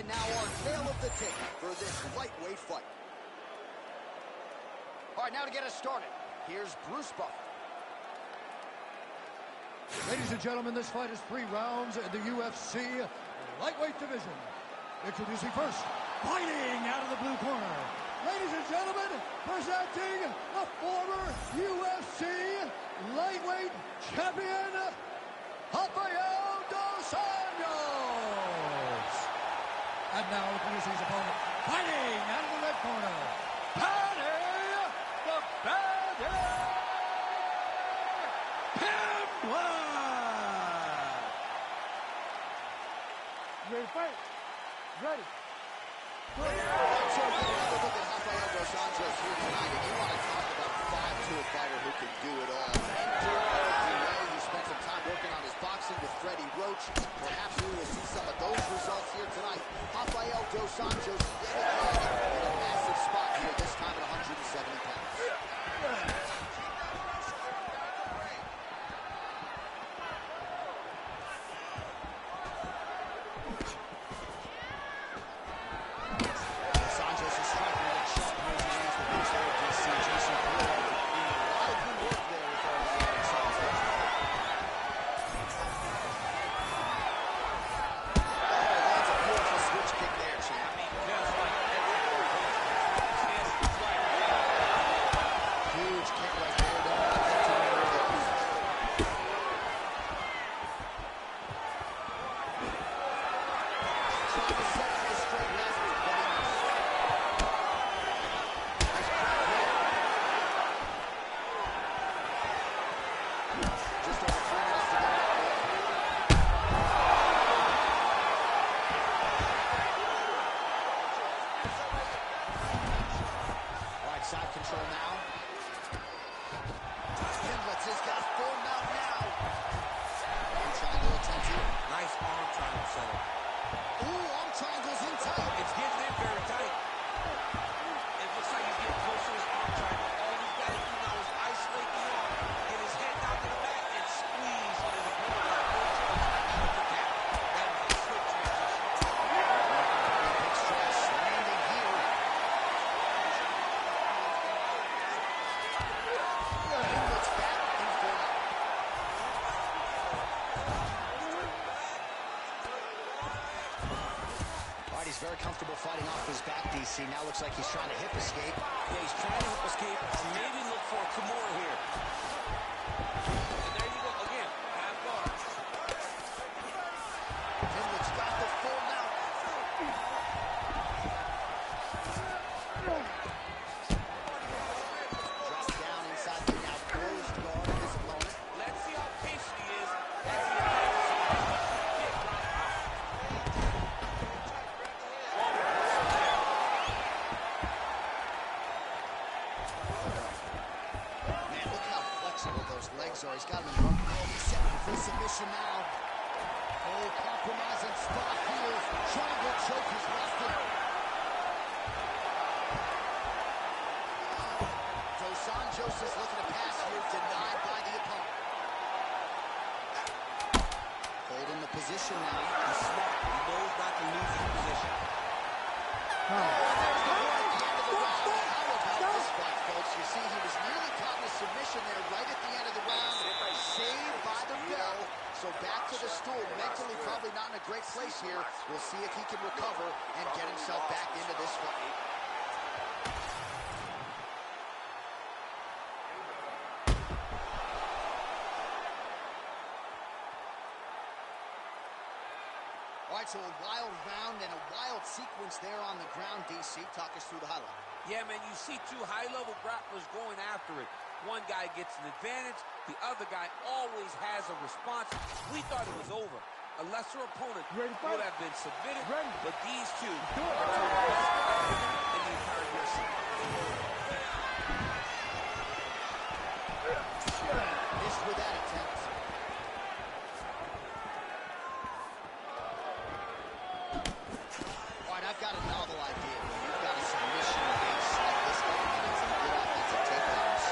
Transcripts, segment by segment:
And now our tale of the tape for this lightweight fight. All right, now to get us started, here's Bruce Buffer. Ladies and gentlemen, this fight is 3 rounds in the UFC lightweight division. Introducing first, fighting out of the blue corner. Ladies and gentlemen, presenting the former UFC lightweight champion, Rafael dos Anjos. And now introducing his opponent, fighting out of the red corner, Paddy the Bandit Pimblett. Ready to fight? Ready. So another look at Rafael dos Anjos here tonight, and you want to talk about a 5-tool fighter who can do it all. He spent some time working on his boxing with Freddie Roach. Perhaps we will see some of those results here tonight. Rafael dos Anjos yet again in a massive spot here, this time at 170 pounds. Side control now. Pimblett has got a full mount now. Arm triangle attempt here. Nice arm triangle setup. Ooh, arm triangle's in tight. It's getting in very tight. It looks like he's getting close to his arm triangle. All he's got to do now is isolate the arm, get his head down to the back, and squeeze on his opponent. That was a swift transition. Big stress landing here. Pimblett back in front. All right, he's very comfortable fighting off his back, DC. Now looks like he's trying to hip escape. Yeah, he's trying to hip escape, or maybe look for a Kimura here. And there you go again. Half guard. Pimblett's got the full mount. Drop down inside the now closed guard of his opponent. Let's see how patient he is as he attacks him. Kick, right out. Man, look how flexible those legs are. He's got him in the arm. He's setting for submission now. Oh, compromising spot here. Triangle choke is rested. Dos Anjos is looking to pass here, denied by the opponent. Holding the position now. He's smart. He knows not to lose his position. Oh, there's the one at the end of the round. How about this fight, folks? You see, he was nearly caught in a submission there right at the end of the round. Saved by the bell. So back to the stool. Mentally probably not in a great place here. We'll see if he can recover and get himself back into this fight. All right, so a wild round and a wild sequence there on the ground, DC. Talk us through the highlight. Yeah, man, you see 2 high-level grapplers going after it. One guy gets an advantage. The other guy always has a response. We thought it was over. A lesser opponent would have been submitted, but these two are two of the best fighters in the entire UFC. Missed with that attempt. All right, I've got a novel idea. You've got a submission base like this guy and some good offensive takedowns.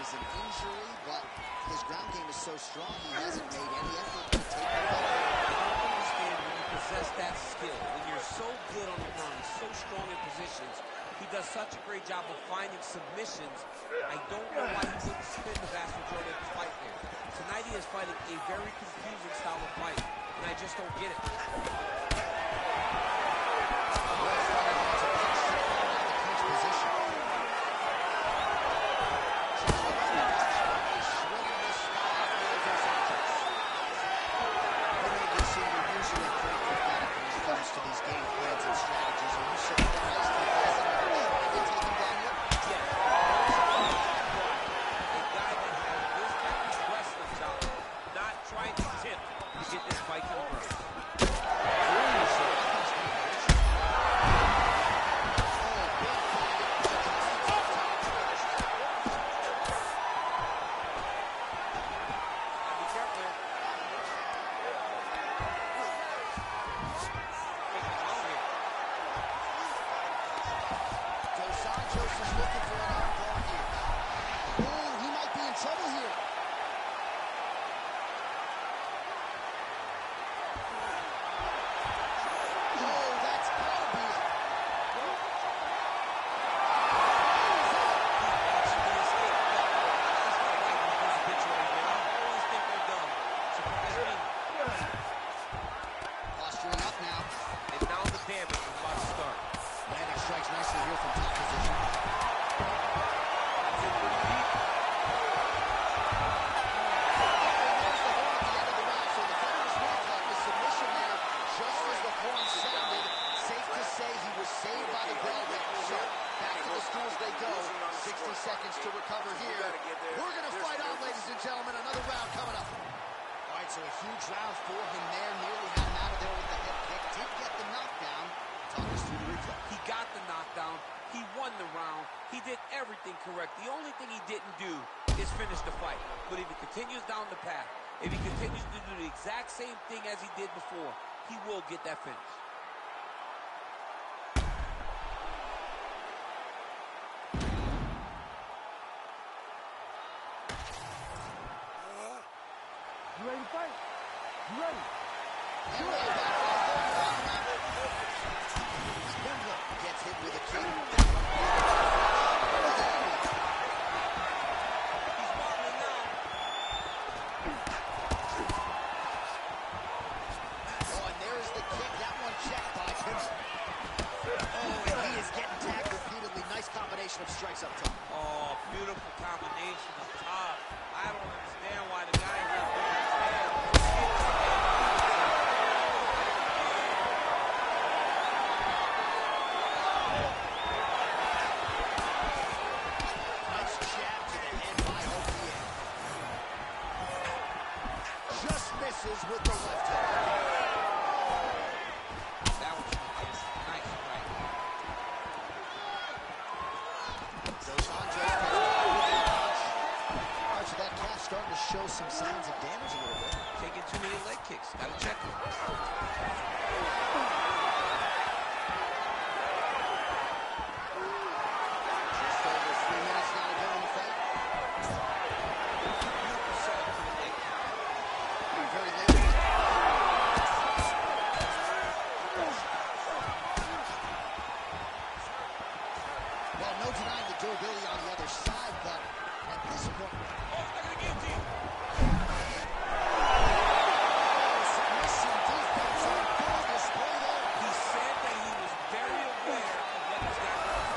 is an injury, but his ground game is so strong, he hasn't made any effort to take the ball. I don't understand when you possess that skill, when you're so good on the ground, so strong in positions. He does such a great job of finding submissions. I don't know why he wouldn't spin the vast majority of the fight there. Tonight he is fighting a very confusing style of fight, and I just don't get it. Seconds to recover here. We're going to fight on, ladies and gentlemen. Another round coming up. All right, so a huge round for him there. Nearly had him out of there with the head kick. Did get the knockdown. Talk us through the replay. He got the knockdown. He won the round. He did everything correct. The only thing he didn't do is finish the fight. But if he continues down the path, if he continues to do the exact same thing as he did before, he will get that finish. You ready to fight? You ready? Denver gets hit with a kick. He's wobbling now. Oh, and there's the kick. That one checked by him. Oh, and he is getting tagged repeatedly. Nice combination of strikes up top. Oh, beautiful combination up top. I don't understand why the guy here doesn't understand. Nice jab to the head by OPA. Just misses with the left hook. That was nice. Nice right. Dos Anjos so that calf starting to show some signs of damage a little bit. Taking too many leg kicks. Gotta check it. Just over 3 minutes now to go in the fight. Beautiful setup for the leg kick. Very late. Well, no denying the durability on the other side, but at this point... Submission defense on full display there. He said that he was very aware of what this guy was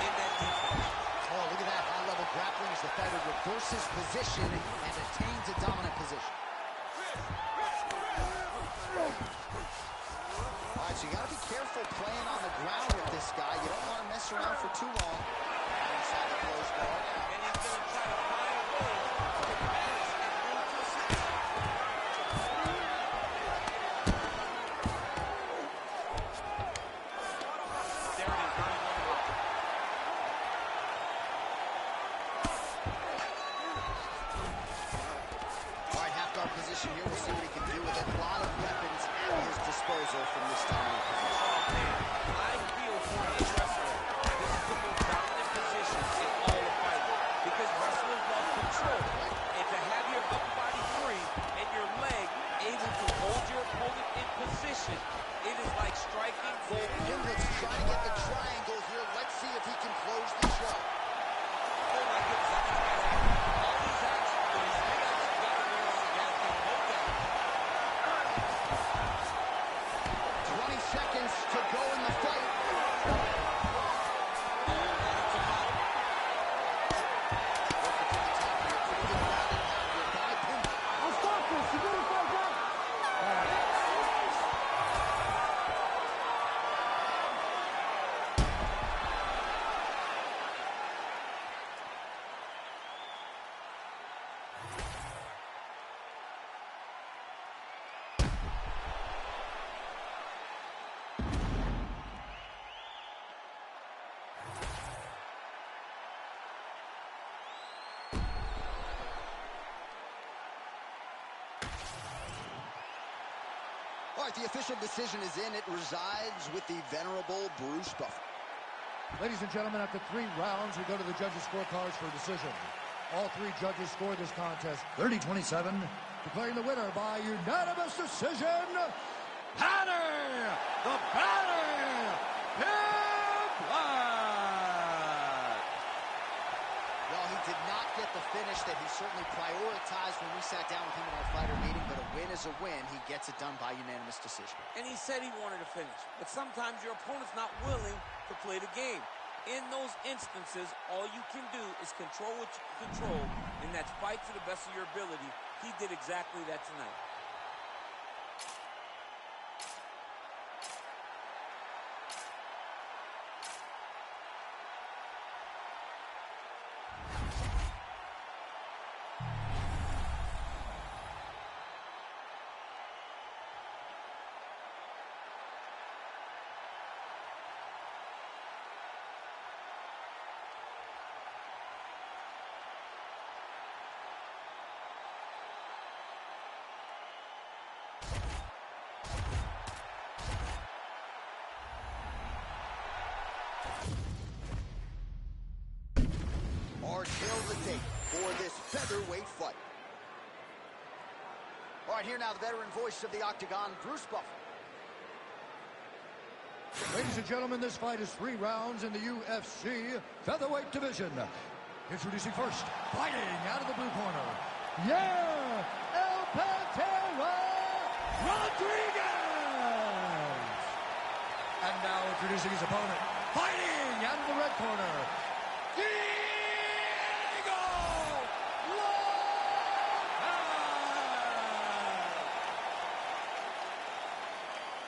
in that defense. Oh, look at that high-level grappling as the fighter reverses position and attains a dominant position. All right, so you got to be careful playing on the ground with this guy. You don't want to mess around for too long. Inside the closed guard. And he's going to try to find a way to advance and move to a submission. There it is, running on the rock. All right, half guard position here. We'll see what he can do with it. A lot of weapons at his disposal from this dominant position. Oh, man. I feel for this wrestler. This is the most dominant position in all of fighting. right, the official decision is in. It resides with the venerable Bruce Buffer. Ladies and gentlemen, after 3 rounds, we go to the judges' scorecards for a decision. All 3 judges scored this contest 30-27, declaring the winner by unanimous decision, Hattie, the Batty, Black. Well, he did not get the finish that he certainly prioritized when we sat down with him at our fighter meeting, but a win is a win. He gets it done by unanimous decision. And he said he wanted to finish. But sometimes your opponent's not willing to play the game. In those instances, all you can do is control what you can control, and that's fight to the best of your ability. He did exactly that tonight. Kill the date for this featherweight fight. All right, here now the veteran voice of the Octagon, Bruce Buffer. Ladies and gentlemen, this fight is 3 rounds in the UFC featherweight division. Introducing first, fighting out of the blue corner, El Pantera Rodriguez. And now introducing his opponent, fighting out of the red corner,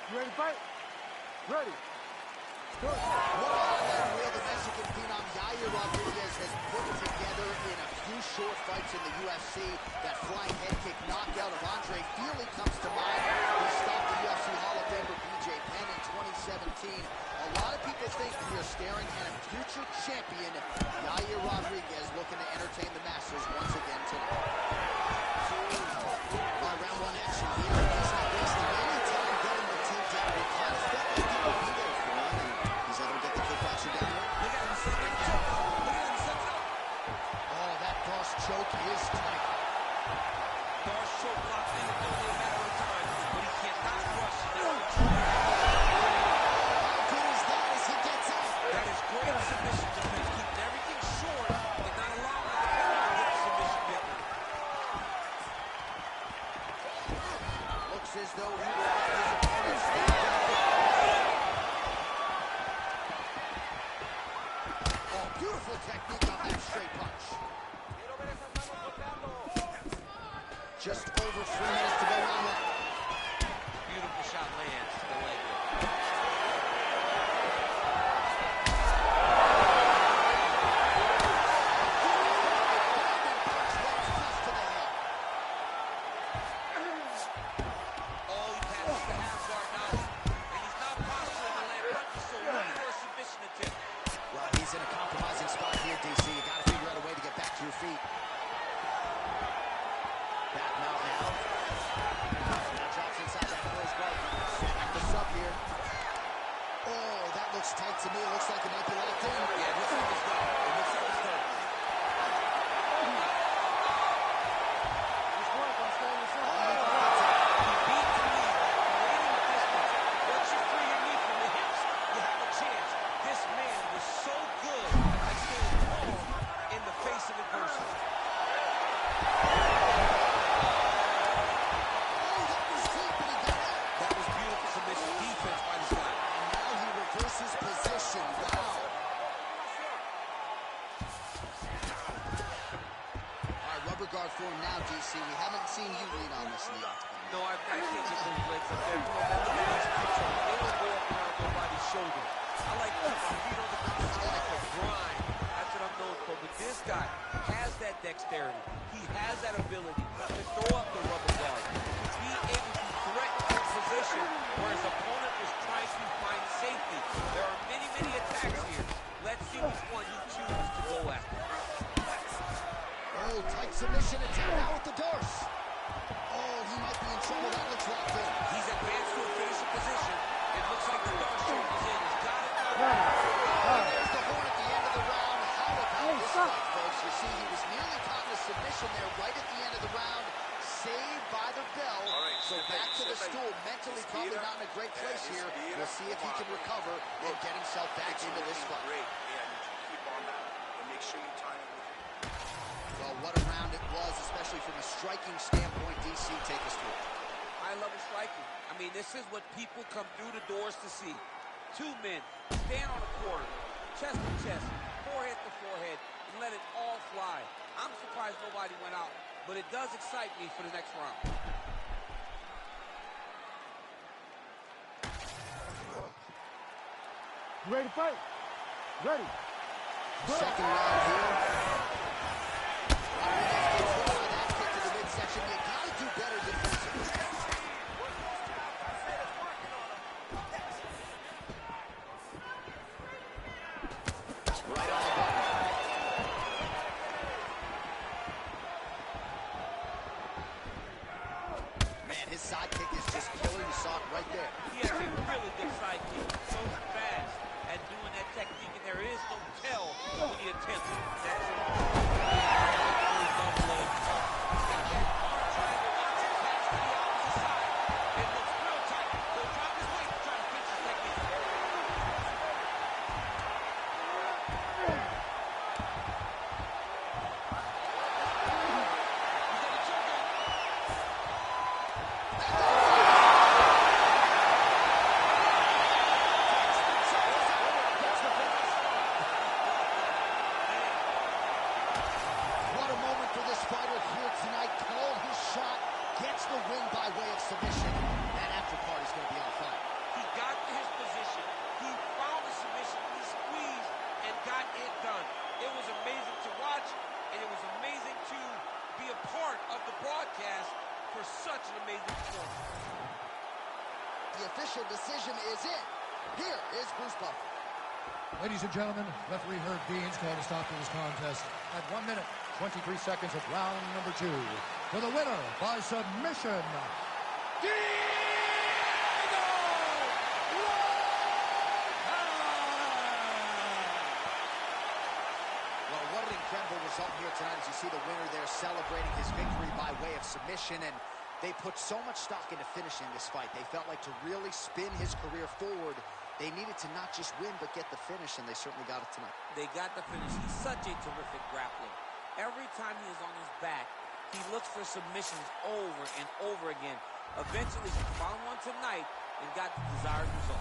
You ready to fight? Ready. Go. That real, the Mexican phenom Yair Rodriguez has put together in a few short fights in the UFC. That flying head kick knockout of Andre Feely comes to mind. He stopped the UFC Hall of Famer BJ Penn in 2017. A lot of people think we are staring at a future champion, Yair Rodriguez, looking to entertain the masses once again tonight. All right, round 1 action here. He's not wasting any time getting the takedown. It kind of felt like he would be there for him, and he's able to get the kickboxer down there. Look at him set it up. Look at him set it up. Oh, that Darce choke is tight. Darce choke locked in. It's only a matter of time, but he cannot rush it. How good is that as he gets out? That is great submission defense. Keeping everything short and not allowing the opponent to get the submission victory. Looks as though he will let his opponent stand down. Oh, beautiful technique on that straight punch. Just over 3 minutes to go round 1. Beautiful shot lands to the leg. All he has is the half guard now, and he's not posturing to land punches, so looking for a submission attempt. Well, he's in a compromising spot here, DC. You got to figure out a way to get back to your feet. Back mount now. Now drops inside that closed guard. Back the sub here. Oh, that looks tight to me. It looks like it might be locked in. Yeah, it looks like it's done. It looks like it's done. Just work on staying the same. He beat the knee. Creating distance. Once you free your knee from the hips, you have a chance. This man was so good at staying calm in the face of adversity. That was beautiful submission defense by this guy. And now he reverses position. Wow. All right, rubber guard for him now, DC. We haven't seen you lead on this in the octagon. No, I can't get those legs up there. Look at these kicks. They don't go up around nobody's shoulder. I like to keep my feet on the ground. I like to grind. That's what I'm known for. But this guy has that dexterity. He has that ability to throw up the rubber guard. To be able to threaten his position where his opponent is trying to find safety. There are many, many attacks here. Let's see which one he chooses to go after. Oh, tight submission attack now with the Darce. Oh, he might be in trouble. That looks locked in. He's advanced to a There's the horn at the end of the round. How about this fight, folks? You see, he was nearly caught in a submission there right at the end of the round. Saved by the bell. So back to the stool. Mentally probably not in a great place here. We'll see if he can recover and get himself back into this fight. Keep on that and make sure you time it with it. Well, what a round it was, especially from a striking standpoint. DC, take us through. High-level striking. I mean, this is what people come through the doors to see. Two men stand on a quarter, chest to chest, forehead to forehead, and let it all fly. I'm surprised nobody went out, but it does excite me for the next round. You ready to fight? Ready. Second round here. That kick to the midsection. You gotta do better defensively. Right on the button. Man, his side kick is just killer. You saw it right there. He has a really good side kick. So fast at doing that technique, and there is no tell when he attempts it. That's it. Double leg. Got that arm triangle box attached to the opposite side. It looks real tight. He'll drop his weight to try to finish his technique. What a moment for this fighter here tonight. Called his shot, gets the win by way of submission. That after party's going to be on fire. He got to his position. He found the submission. He squeezed and got it done. It was amazing to watch, and it was amazing to be a part of the broadcast for such an amazing performance. The official decision is in. Here is Bruce Buffer. Ladies and gentlemen, referee Rev Denver called a stop to this contest at 1 minute, 23 seconds of round number 2. For the winner by submission, Well, what an incredible result here tonight as you see the winner there celebrating his victory by way of submission, and they put so much stock into finishing this fight. They felt like to really spin his career forward, they needed to not just win but get the finish, and they certainly got it tonight. They got the finish. He's such a terrific grappler. Every time he is on his back, he looks for submissions over and over again. Eventually, he found one tonight and got the desired result.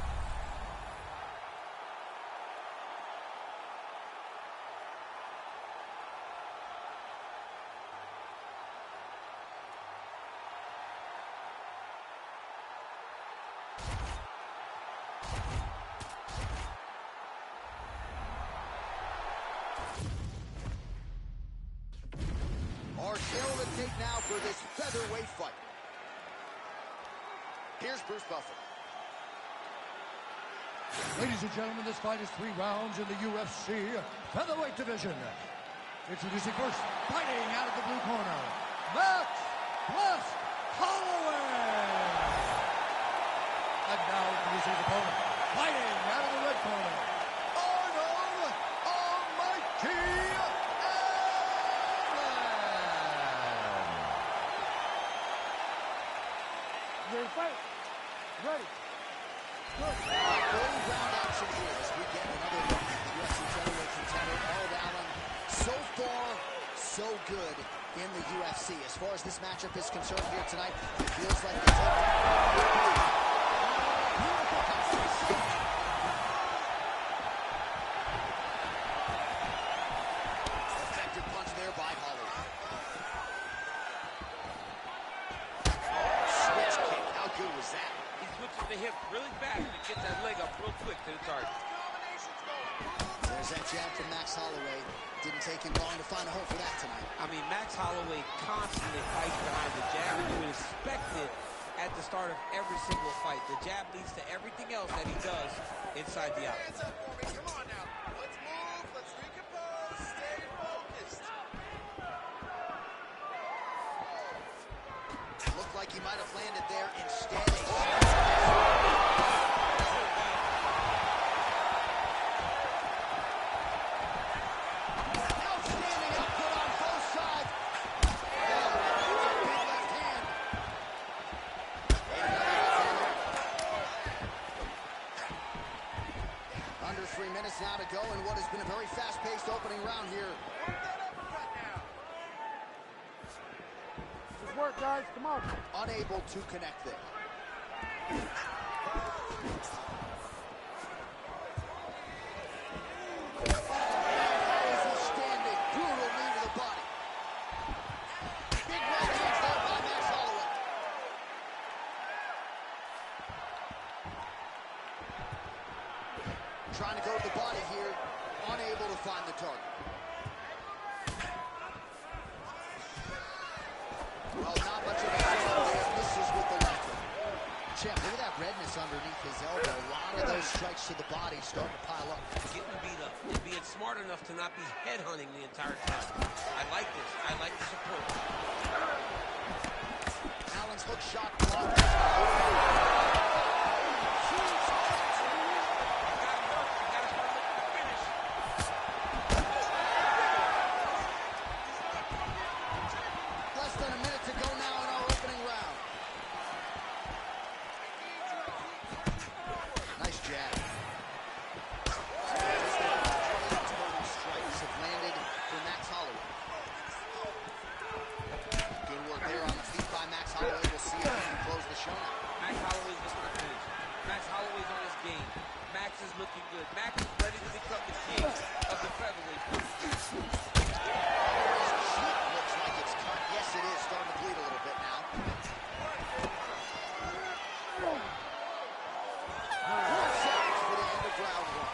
Our tale to take now for this featherweight fight. Here's Bruce Buffer. Ladies and gentlemen, this fight is 3 rounds in the UFC featherweight division. Introducing first, fighting out of the blue corner, Max Holloway. And now introducing his opponent, fighting out of the red corner, Arnold Almighty. Ready to fight? Ready. Good. Early round action here as we get another look at the UFC featherweight contender, Arnold Allen. So far, so good in the UFC. As far as this matchup is concerned here tonight, it feels like the effective punch there by Holloway. Switch kick, how good was that? He switches the hip really fast and gets that leg up real quick to the target. There's that jab from Max Holloway. Didn't take him long to find a home for that tonight. I mean, Max Holloway constantly fights behind the jab, and you would expect it at the start of every single fight. The jab leads to everything else that he does inside the out. Hands up for me. Come on now. Let's move. Let's recompose. Stay focused. Looked like he might have landed there instead. work, guys. Come on. Unable to connect there. How is he standing? Brutal knee to the body. Big right hands there by Max Holloway. Trying to go to the body here. Unable to find the target. Well, not much of a shot there. Misses with the left hook. Champ, look at that redness underneath his elbow. A lot of those strikes to the body starting to pile up. Getting beat up and being smart enough to not be headhunting the entire time. I like this. I like this approach. Allen's hook shot blocked. Less than a minute to go now in our opening round. Nice jab. Just the total strikes have landed for Max Holloway. Good work there on the feet by Max Holloway. We'll see if he can close the show now. Max Holloway's just not finished. Max Holloway's on his game. Max is looking good. Max is ready to become the king of the featherweight. Holloway's cheek looks like it's cut. Yes, it is. Starting to bleed a little bit now. 4 seconds for the end of round 1.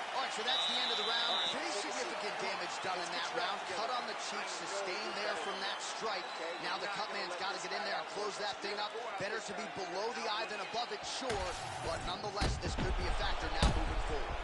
All right, so that's the end of the round. Pretty significant damage done in that round. Cut on the cheek, sustained there from that strike. Now the cut man's got to get in there and close that thing up. Better to be below the eye than above it, sure. But nonetheless, this could be a factor now moving forward.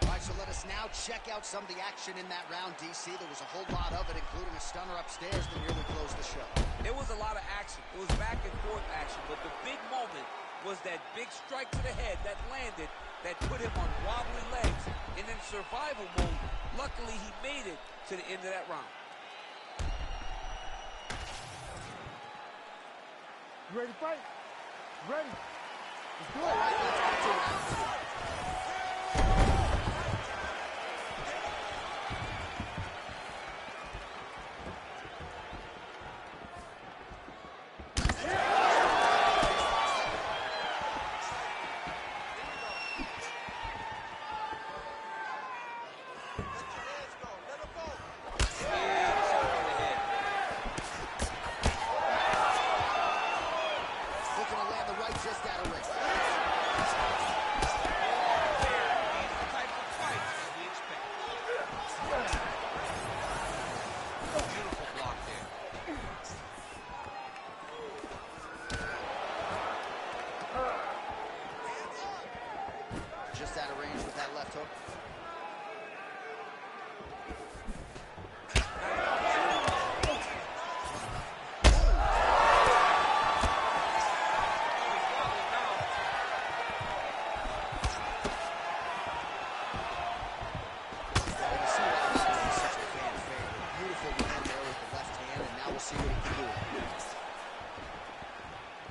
All right, so let us now check out some of the action in that round, DC. There was a whole lot of it, including a stunner upstairs that nearly closed the show. There was a lot of action. It was back and forth action, but the big moment was that big strike to the head that landed, that put him on wobbly legs and in survival mode. Luckily, he made it to the end of that round. You ready to fight? Ready. Let's do it. All right, let's get to round 2. Just out of range with that left hook.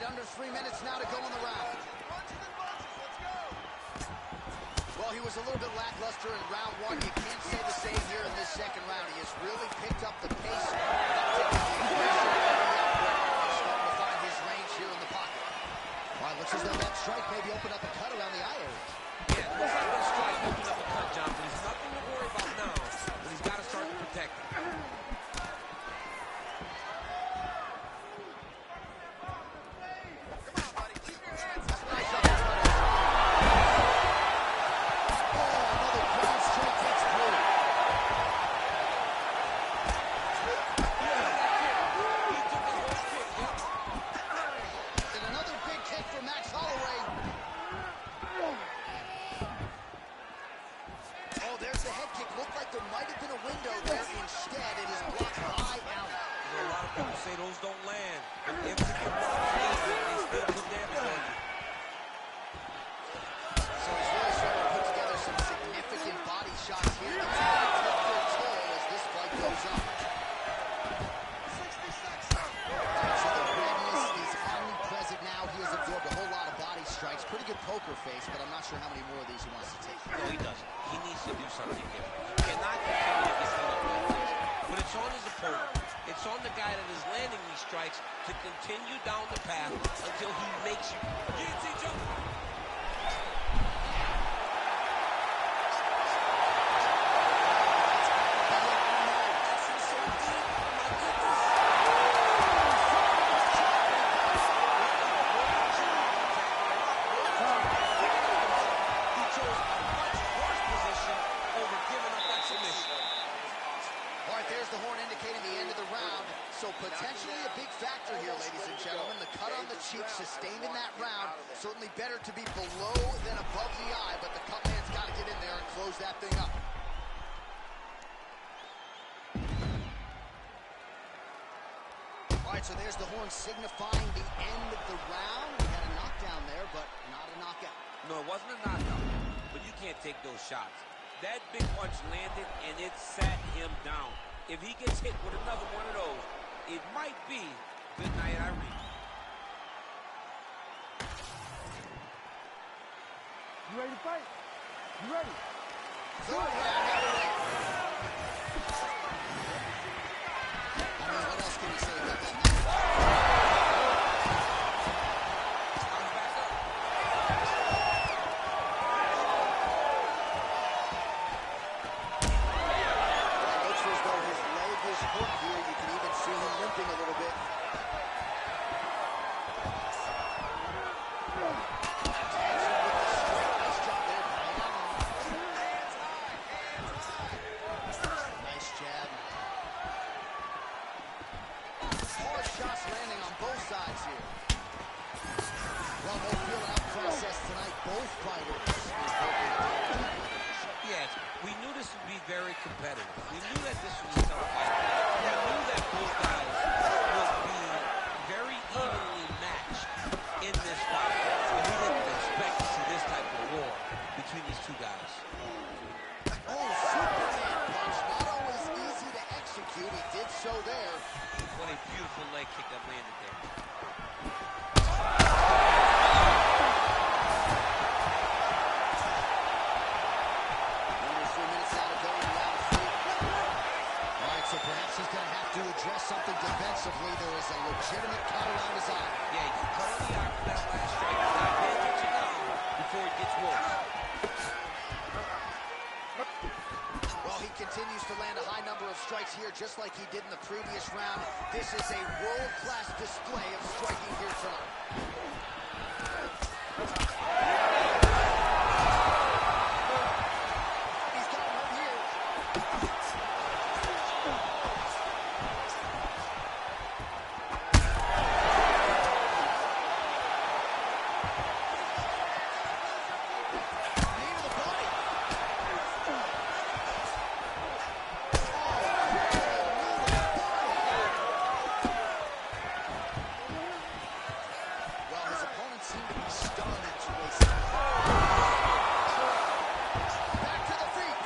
Under 3 minutes now to go in the round. Well, he was a little bit lackluster in round 1. You can't say the same here in this second round. He has really picked up the pace. Starting to find his range here in the pocket. All right, looks as though that strike maybe opened up a cut around the eye area. Yeah, looks like that strike opened up a cut, John, but there's nothing to worry about now, but he's got to start to protect it. Those don't land. If you can block these, they still put damage on you. So he's really starting to put together some significant body shots here. It's going to take their toll as this fight goes on. 60 seconds. So the redness is omnipresent now. He has absorbed a whole lot of body strikes. Pretty good poker face, but I'm not sure how many more of these he wants to take. No, he doesn't. He needs to do something different. He cannot continue to get beat up like this. But it's on his opponent. It's on the guy that is landing these strikes to continue down the path until he makes you. Guillotine jump. So potentially a big factor here, ladies and gentlemen. The cut on the cheek sustained in that round. Certainly better to be below than above the eye, but the cut man's got to get in there and close that thing up. All right, so there's the horn signifying the end of the round. We had a knockdown there, but not a knockout. No, it wasn't a knockout, but you can't take those shots. That big punch landed, and it sat him down. If he gets hit with another one of those, it might be good night, Irene. You ready to fight? You ready? Third round underway. I mean, what else can you say about that? Comes back up. It looks as though his leg is hooked here. You can even see him limping a little bit. Nice jab. Hard shots landing on both sides here. Well, no feeling out process tonight. Both fighters is working hard. Yes, we knew this would be very competitive. We knew that this was a tough fight. We knew that both guys would be very evenly matched in this fight. So we didn't expect to see this type of war between these two guys. Oh, Superman punch. Not always easy to execute. He did so there. What a beautiful leg kick that landed there. Under 3 minutes out of going round 3. All right, so perhaps he's going to have to address something defensively. There is a legitimate cut around his eye. Yeah, you cut on the eye for that last strike. You gotta pay attention now before it gets worse. Well, he continues to land a high number of strikes here, just like he did in the previous round. This is a world-class display of striking here tonight. He's got him right here. Knee to the body. Well, his opponent seemed to be stunned into a back to the feet.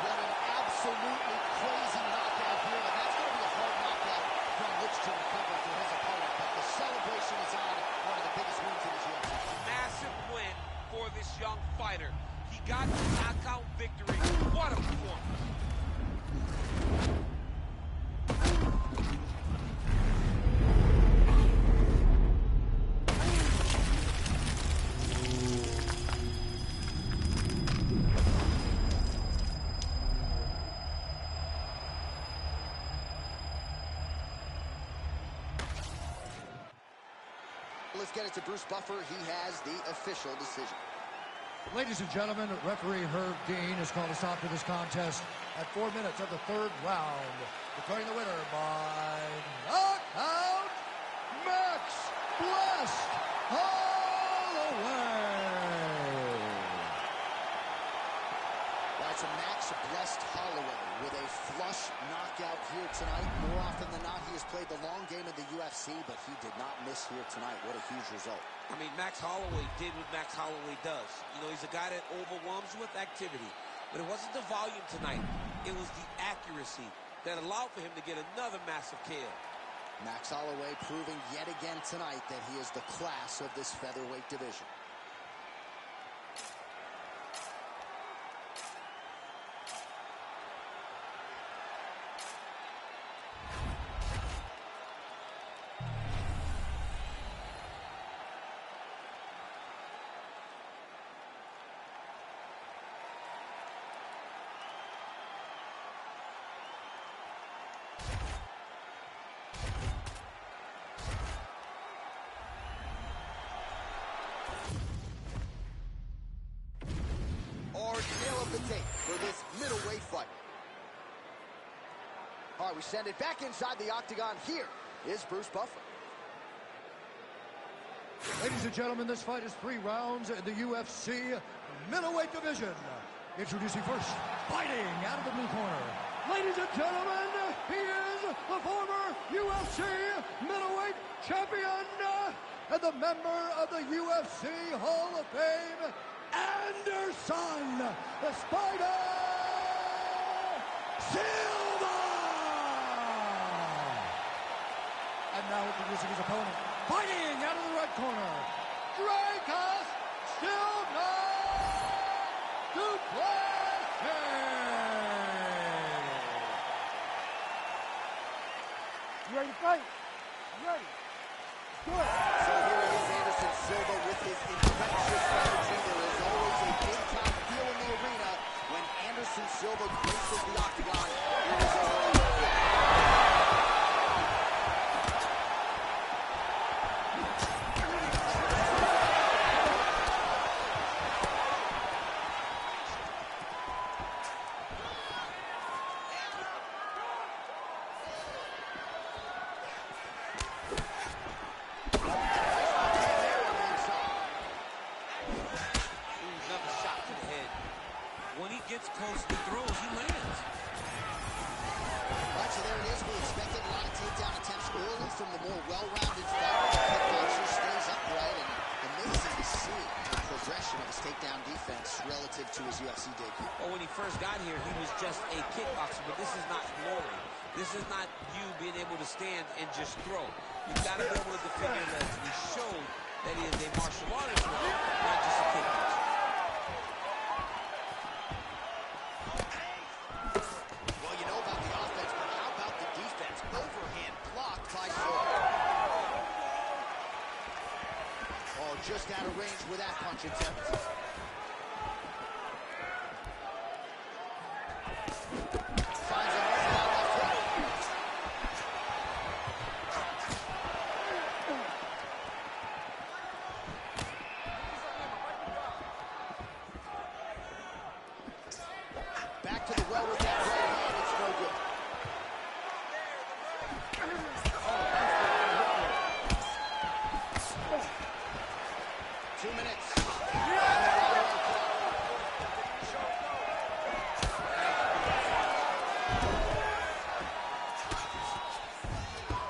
What an absolutely crazy knockout here, and that's going to be a hard knockout from which to recover for his opponent. But the celebration is on one of the biggest wins in his UFC. Massive win for this young fighter. He got the knockout victory. What a performance. Let's get it to Bruce Buffer. He has the official decision. Ladies and gentlemen, referee Rev Denver has called a stop to this contest at 4 minutes of the third round, declaring the winner by knockout, Max Blessed Holloway. That's a Max Blessed Holloway with a flush knockout here tonight. More often than not, he has played the long game in the UFC, but he did not miss here tonight. What a huge result. I mean, Max Holloway did what Max Holloway does. You know, he's a guy that overwhelms you with activity. But it wasn't the volume tonight. It was the accuracy that allowed for him to get another massive KO. Max Holloway proving yet again tonight that he is the class of this featherweight division. Nail of the tape for this middleweight fight. All right, we send it back inside the octagon. Here is Bruce Buffer. Ladies and gentlemen, this fight is 3 rounds in the UFC middleweight division. Introducing first, fighting out of the blue corner. Ladies and gentlemen, he is the former UFC middleweight champion and the member of the UFC Hall of Fame, Anderson, the Spider Silva! And now introducing his opponent, fighting out of the red corner, Dracus Silva You ready to fight? You ready? Good. So here is Anderson Silva with his infectious energy. There is always a big-time feel in the arena when Anderson Silva graces the octagon. Here is a gets close to throws, he lands. Right, so there it is. We expected a lot of takedown attempts early from the more well-rounded fighter. The kickboxer stays upright, and amazing to see the progression of his takedown defense relative to his UFC debut. Well, when he first got here, he was just a kickboxer, but this is not glory. This is not you being able to stand and just throw. You've got to be able to defend your legs. And he showed that he is a martial artist now, not just a kickboxer. Just out of range with that punch attempt. Finds a move out left hook. Back to the well with that right hand. It's no good. 2 minutes.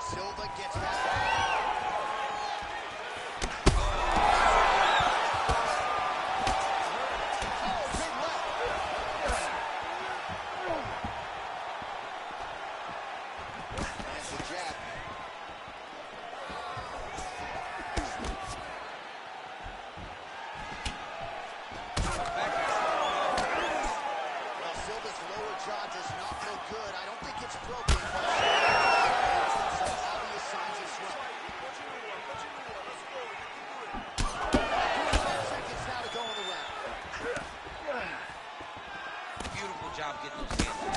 Silva gets back. Big left. That's the jab. Jaw does not look good. I don't think it's broken, but some obvious signs of swelling. 5 seconds now to go in the round. Beautiful job getting those hands.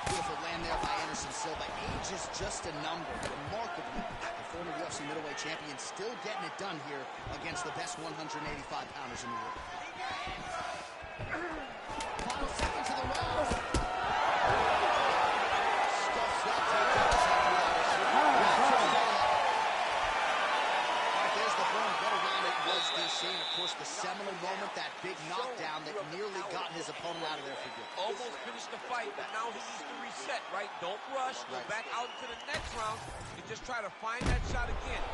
Beautiful land there by Anderson Silva. Age is just a number. Remarkably, the former UFC middleweight champion still getting it done here against the best 185-pounders in the world. Final seconds of the round. Stuffs that takedown attempt without issue. There's the burn. What around it was DC. And of course, the seminal moment, that big knockdown that nearly got his opponent out of there for good. Almost finished the fight, but now he needs to reset, right? Don't rush. Go back out into the next round and just try to find that shot again.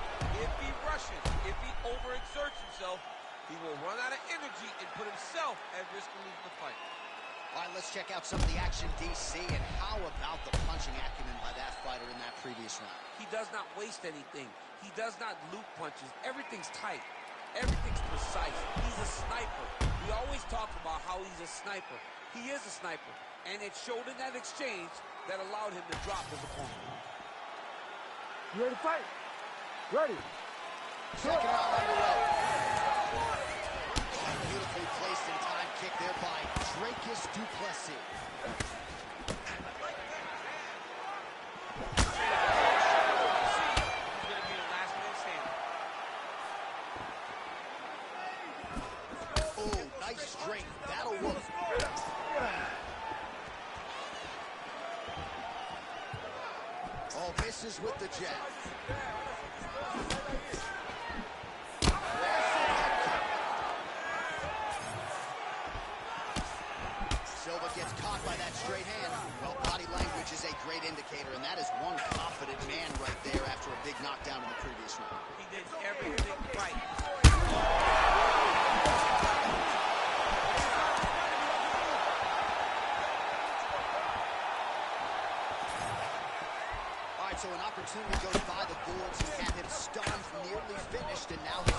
If he rushes, if he overexerts himself, he will run out of energy and put himself at risk of losing the fight. All right, let's check out some of the action, DC, and how about the punching acumen by that fighter in that previous round? He does not waste anything. He does not loop punches. Everything's tight. Everything's precise. He's a sniper. We always talk about how he's a sniper. He is a sniper. And it showed in that exchange that allowed him to drop his opponent. You ready to fight? Ready. Second round underway. Beautifully placed in time kick there by Dracus Duplessis. Strength, that'll work. Oh, misses with the jab. Silva gets caught by that straight hand. Well, body language is a great indicator, and that is one confident man right there after a big knockdown in the previous round. He did everything right. So an opportunity goes by the boards and had him stunned, nearly finished, and now he's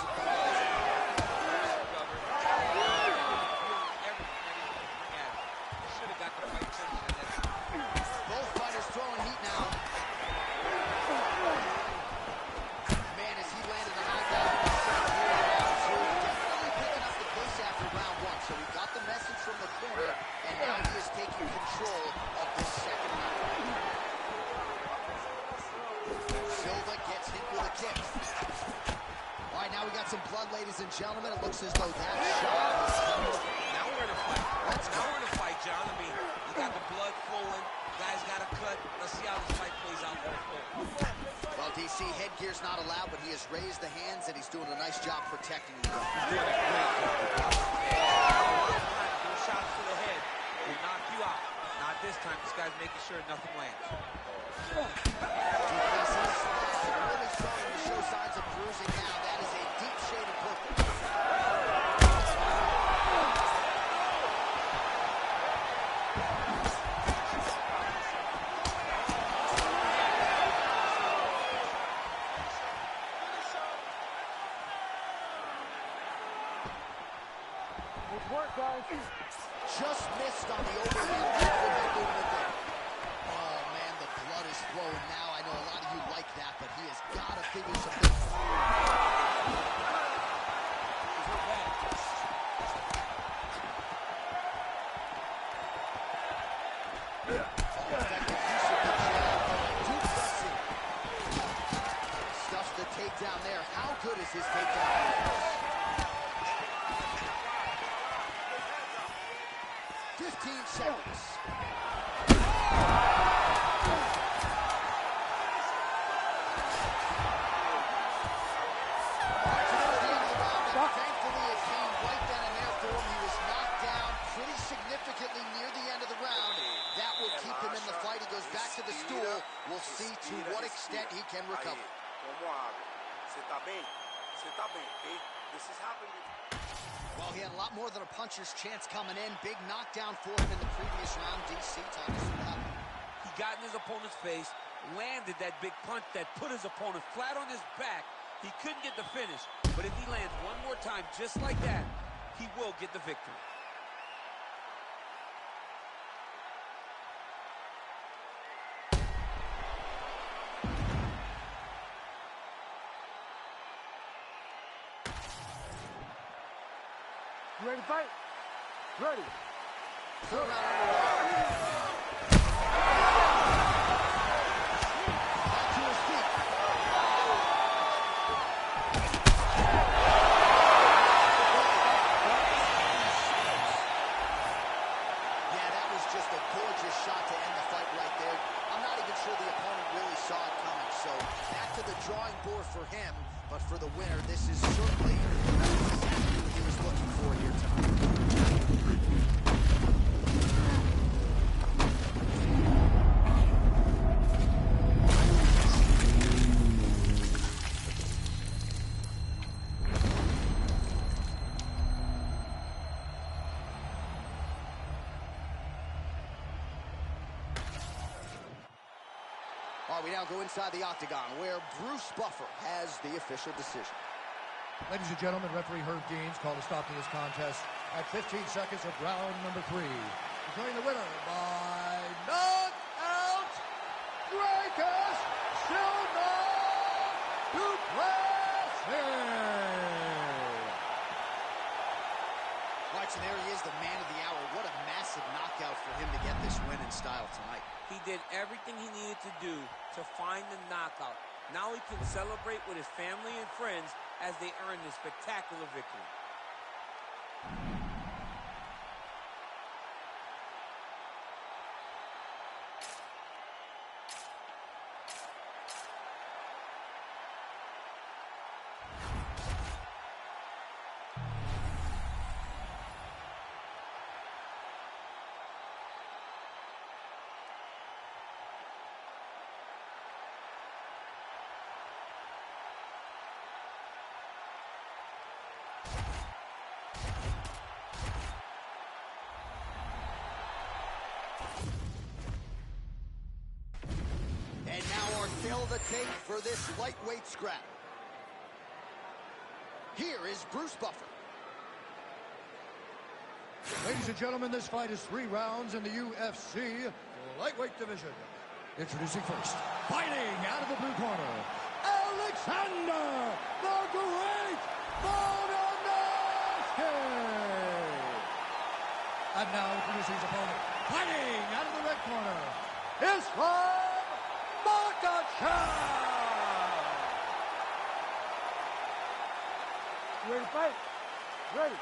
both fighters throwing heat now. Man, as he landed a knockdown, definitely picking up the pace after round one. So we got the message from the corner, and now he is taking control of this second round. Silva gets hit with a kick. All right, now we got some blood, ladies and gentlemen. It looks as though that shot is... Now we're in a fight. Now we're in a fight, John. I mean, you got the blood flowing. Guys got a cut. Let's see how this fight plays out. Well, DC, headgear's not allowed, but he has raised the hands, and he's doing a nice job protecting the gun. He's doing a great job. Those shots to the head will knock you out. Not this time. This guy's making sure nothing lands. Duplessis really starting to show signs of bruising now. That is a deep shade of purple. Good work, guys. Just missed on the overhand movement there. Oh, man, the blood is flowing now. I know a lot of you like that, but he has got to figure some things out. Stuffs the takedown there. How good is his takedown? 15 seconds. Thankfully, it came right then and there for him. He was knocked down pretty significantly near the end of the round. That will keep him in the fight. He goes back to the stool. We'll see to what extent he can recover. This is happening. Well, he had a lot more than a puncher's chance coming in. Big knockdown for him in the previous round. DC, talk us what happened. He got in his opponent's face, landed that big punch that put his opponent flat on his back. He couldn't get the finish, but if he lands one more time just like that, he will get the victory. You ready to fight? Ready. Third round underway. Back to his feet. Yeah, that was just a gorgeous shot to end the fight right there. I'm not even sure the opponent really saw it coming. So back to the drawing board for him. But for the winner, this is certainly exactly what he was looking for here tonight. All right, we now go inside the octagon where Bruce Buffer has the official decision. Ladies and gentlemen, referee Rev Denver called a stop to this contest at 15 seconds of round number 3. Declaring the winner by knockout, Dracus Silva Duplessis. All right, so there he is, the man of the hour. What a massive knockout for him to get this win in style tonight. He did everything he needed to do to find the knockout. Now he can celebrate with his family and friends as they earn this spectacular victory. And now our tale of the tape for this lightweight scrap. Here is Bruce Buffer. Ladies and gentlemen, this fight is 3 rounds in the UFC lightweight division. Introducing first, fighting out of the blue corner, Alexander the Great Volkanovski. And now introducing his opponent, fighting out of the red corner, Islam Makhachev. You ready to fight? Ready.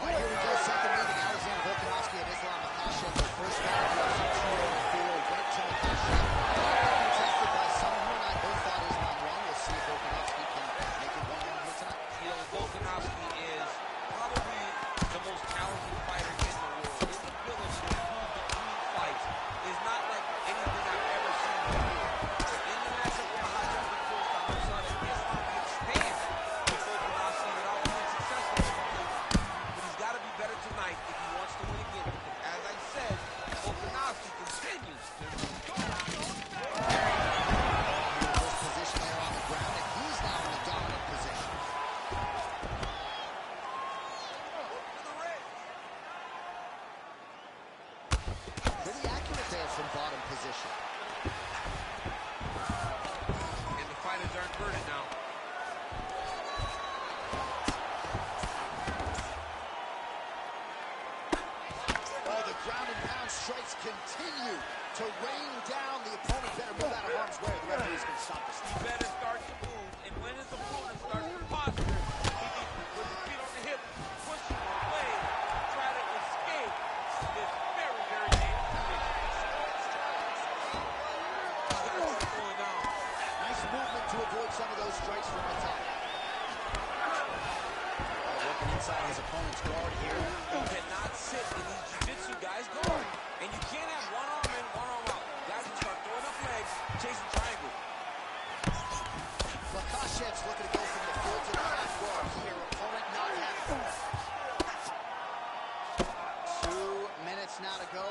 All right, here we go. Second meeting, Alexander Volkanovski and Islam Makhachev. The first round of UFC 204 went to Makhachev. Contested by someone I both thought Islam won. We'll see if Volkanovski can make it 1-1 here tonight. You know, Volkanovski is probably the most talented fighter in the world. His ability to move between fights is not like anything I've ever seen before. In the matchup with Makhachev the first time, we saw that Islam can stand with Volkanovski without being successful. But he's got to be better tonight if he wants to win again. Because as I said, Volkanovski continues to go. First position there on the ground, and he's now in the dominant position. Pretty accurate there from bottom position. And the fighters are inverted now. Oh, the ground and pound strikes continue to rain down. The opponent better move out of harm's way. The referees can stop this. He better start to move, and when his opponent starts to posture, he needs to put his feet on the hip, push him away, try to escape this very, very dangerous position. He's got to keep going down. Nice movement to avoid some of those strikes from the top. Working inside his opponent's guard here. You cannot sit in these jiu-jitsu guys guard, and you can't have one arm in, one arm out. Guys can start throwing up legs, chasing triangles. Makhachev's looking to go from the full to the half guard here. Opponent not happy. 2 minutes now to go.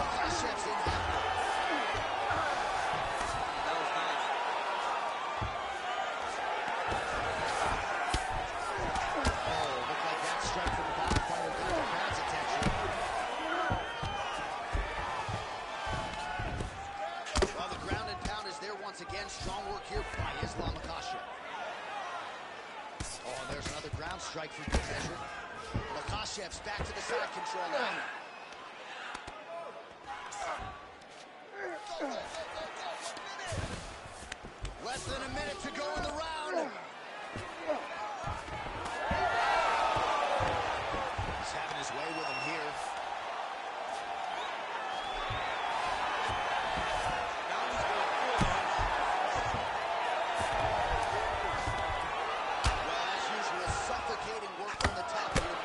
Makhachev's in half guard. That was nice. Oh, looked like that strike from the bottom fighter got the crowd's attention. Well, the ground and pound is there once again. Strong work here by Islam Makhachev. Oh, there's another ground strike for good measure. Makhachev's back to the side control line. Less than a minute to go in the round. He's having his way with him here. Now he's going full on. Well, as usual, suffocating work from the top here.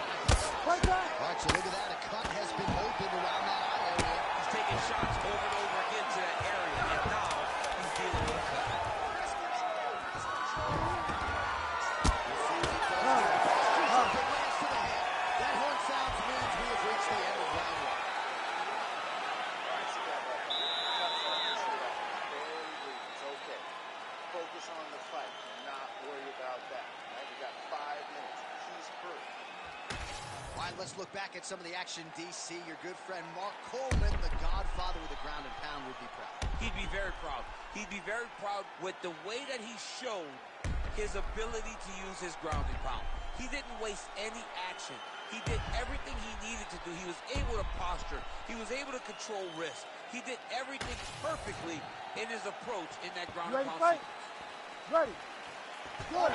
Fight back. All right, so look at that. A cut has been opened around that eye area. He's taking shots over and over again to that area, and now he's dealing with a cut. We'll see what he does here. If it lands to the head, that horn sounds means we have reached the end of round 1. let's look back at some of the action, DC. Your good friend Mark Coleman, the godfather of the ground and pound, would be proud. He'd be very proud. He'd be very proud with the way that he showed his ability to use his ground and pound. He didn't waste any action. He did everything he needed to do. He was able to posture. He was able to control risk. He did everything perfectly in his approach in that ground and pound sequence. Ready. Good.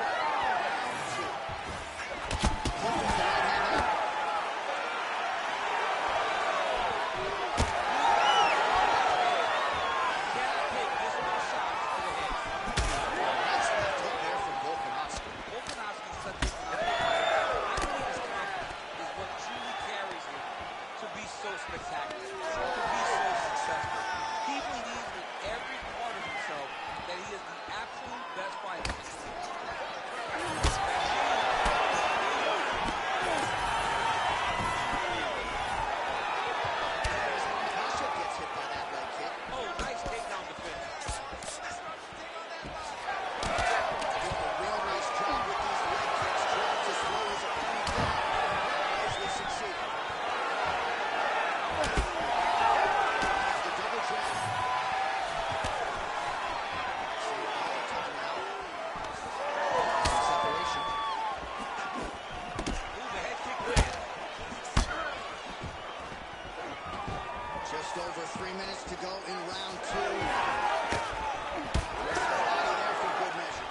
Just over 3 minutes to go in round 2. There's the body there for good measure.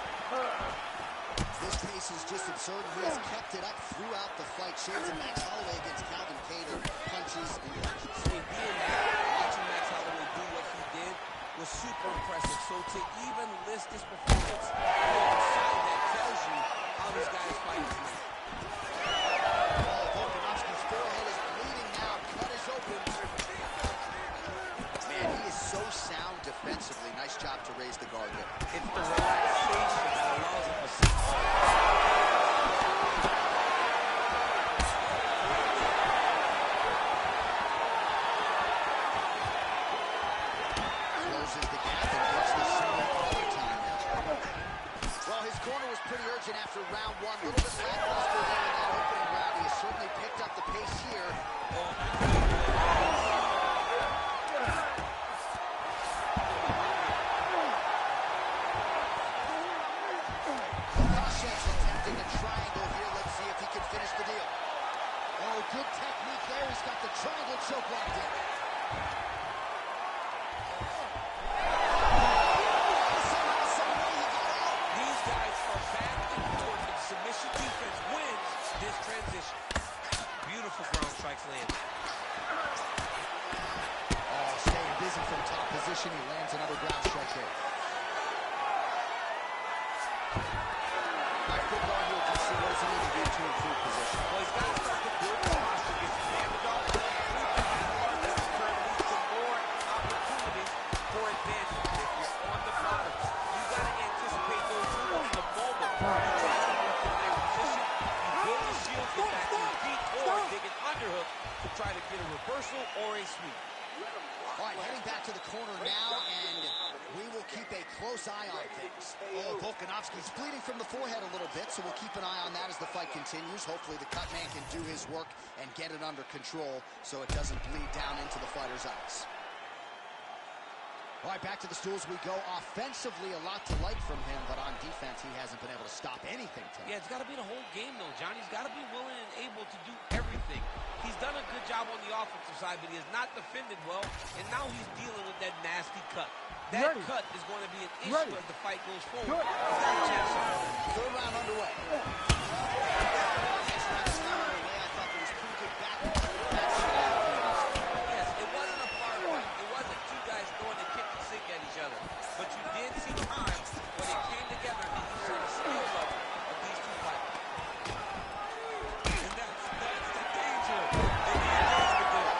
This pace is just absurd. He has kept it up throughout the fight. Shades of Max Holloway against Calvin Kattar. Punches and punches. Watching Max Holloway do what he did was super impressive. So to even list this performance on the side, that tells you how this guy is fighting tonight. Volkanovski's forehead is bleeding now. Cut is open. Man, he is so sound defensively. Nice job to raise the guard there. It's the relaxation that allows him to see. Closes the gap and gets the single collar time now. Well, his corner was pretty urgent after round 1. A little bit lackluster there in that opening round. He has certainly picked up the pace here. Attempting a triangle here. Let's see if he can finish the deal. Oh, good technique there. He's got the triangle choke locked in. These guys are back and forth, and submission defense wins this transition. Beautiful ground strikes landed. Oh, staying busy from top position. He lands another ground strike there. Good guard here, DC. What does he need to do to improve position? Well, he's got to start to build the posture, get some damage off, turn leads to more opportunities for advancement. If you're on the bottom, you got to anticipate those moves the moment. You try to get to their position, you build a shield, get back to your feet, or dig an underhook to try to get a reversal or a sweep. All right, heading back to the corner now, and we will keep a close eye on things. Oh, Volkanovski's bleeding from the forehead a little bit, so we'll keep an eye on that as the fight continues. Hopefully the cut man can do his work and get it under control so it doesn't bleed down into the fighter's eyes. All right, back to the stools we go. Offensively, a lot to like from him, but on defense, he hasn't been able to stop anything tonight. Yeah, it's got to be the whole game, though, John. He's got to be willing and able to do everything. He's done a good job on the offensive side, but he has not defended well, and now he's dealing with that nasty cut. That cut is going to be an issue as the fight goes forward. He's got a chance. Third round underway. Next round is now underway. I thought there was pretty good back. Yes, it wasn't a far fight. It wasn't two guys throwing the kitchen sink at each other. But you did see times when it came together and you saw the skill level of these two fighters. And that's the danger in the engagement there.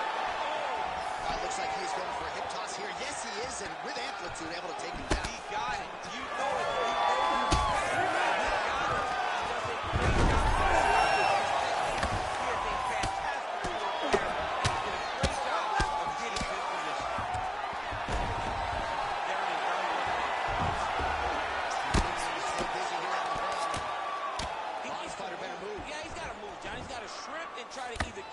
Looks like he is going for a hip toss here. Yes, he is, and with amplitude, able to take him down. He got it. You know it. He knows it. He got it. He does a great job. He is a fantastic field player. He did a great job of getting to his position. There it is. He's so busy here on the ground. He needs Fighter better move. Yeah, he's got to move, John. He's got to shrimp and try to either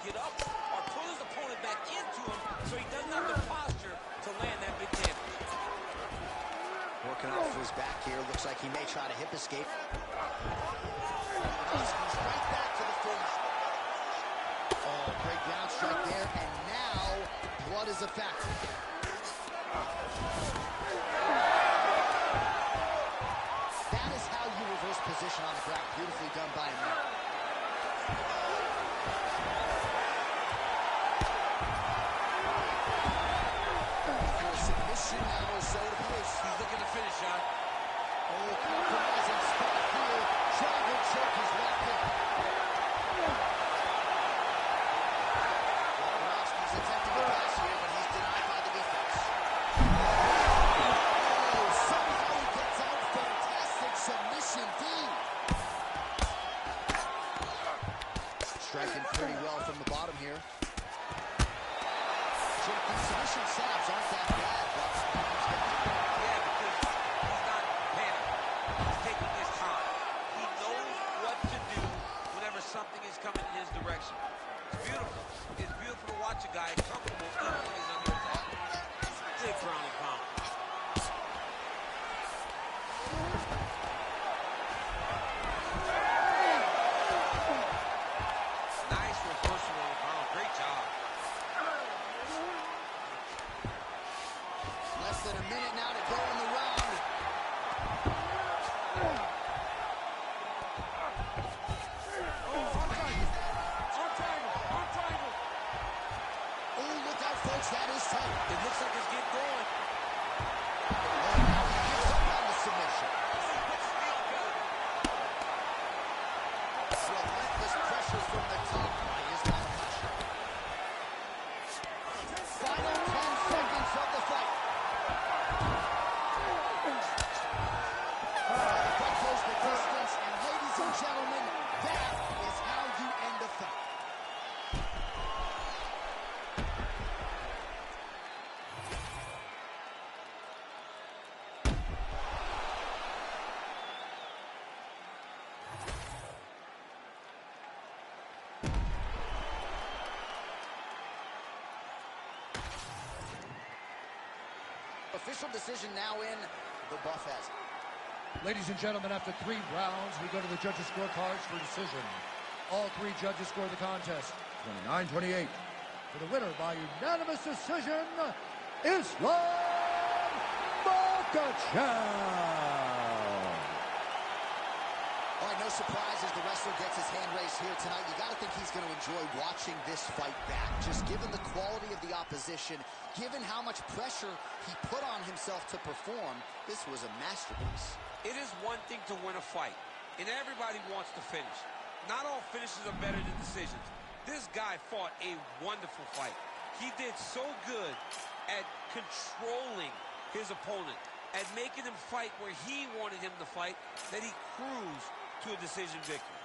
here. Looks like he may try to hip escape. He's right back to the finish. Oh, great ground strike there, and now blood is a factor. That is how you reverse position on the ground. Beautifully done by him there. Submission now or so it appears. He's looking to finish, John. Oh, compromising spot here. Triangle choke is locked in. Volkanovski's attempting to pass here, but he's denied by the defense. Oh, somehow he gets out. Fantastic submission deep. Striking pretty well from the bottom here. Jerking submission setups aren't that bad, but Yeah, because he's not panicking. He's taking his time. He knows what to do whenever something is coming in his direction. It's beautiful. It's beautiful to watch a guy comfortable even when he's under attack. Big ground and pound. Nice reversal on the ground. Great job. less than a minute now to go in the round. Oh, look out, folks. That is tight. It looks like it's getting going. Oh, now he gives up on the submission. Relentless pressure from the top. Here's that pressure. Final 10 seconds of the fight. The fight goes the distance, and ladies and gentlemen, that is how you end a fight. Official decision now in. The buff has it. Ladies and gentlemen, after 3 rounds, we go to the judges' scorecards for decision. All 3 judges score the contest 29-28. For the winner by unanimous decision, Islam Makhachev. All right, no surprise as the wrestler gets his hand raised here tonight. You got to think he's going to enjoy watching this fight back. Just given the quality of the opposition, given how much pressure he put on himself to perform, this was a masterpiece. It is one thing to win a fight, and everybody wants to finish. Not all finishes are better than decisions. This guy fought a wonderful fight. He did so good at controlling his opponent, at making him fight where he wanted him to fight, that he cruised to a decision victory.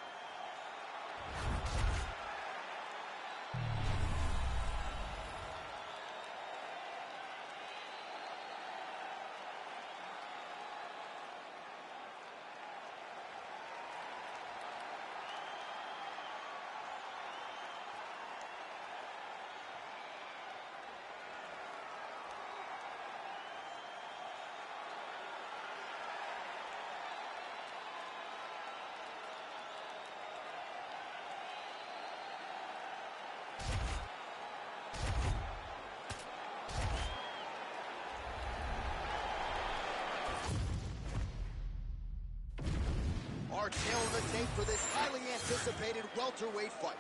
Our tail of the tape for this highly anticipated welterweight fight.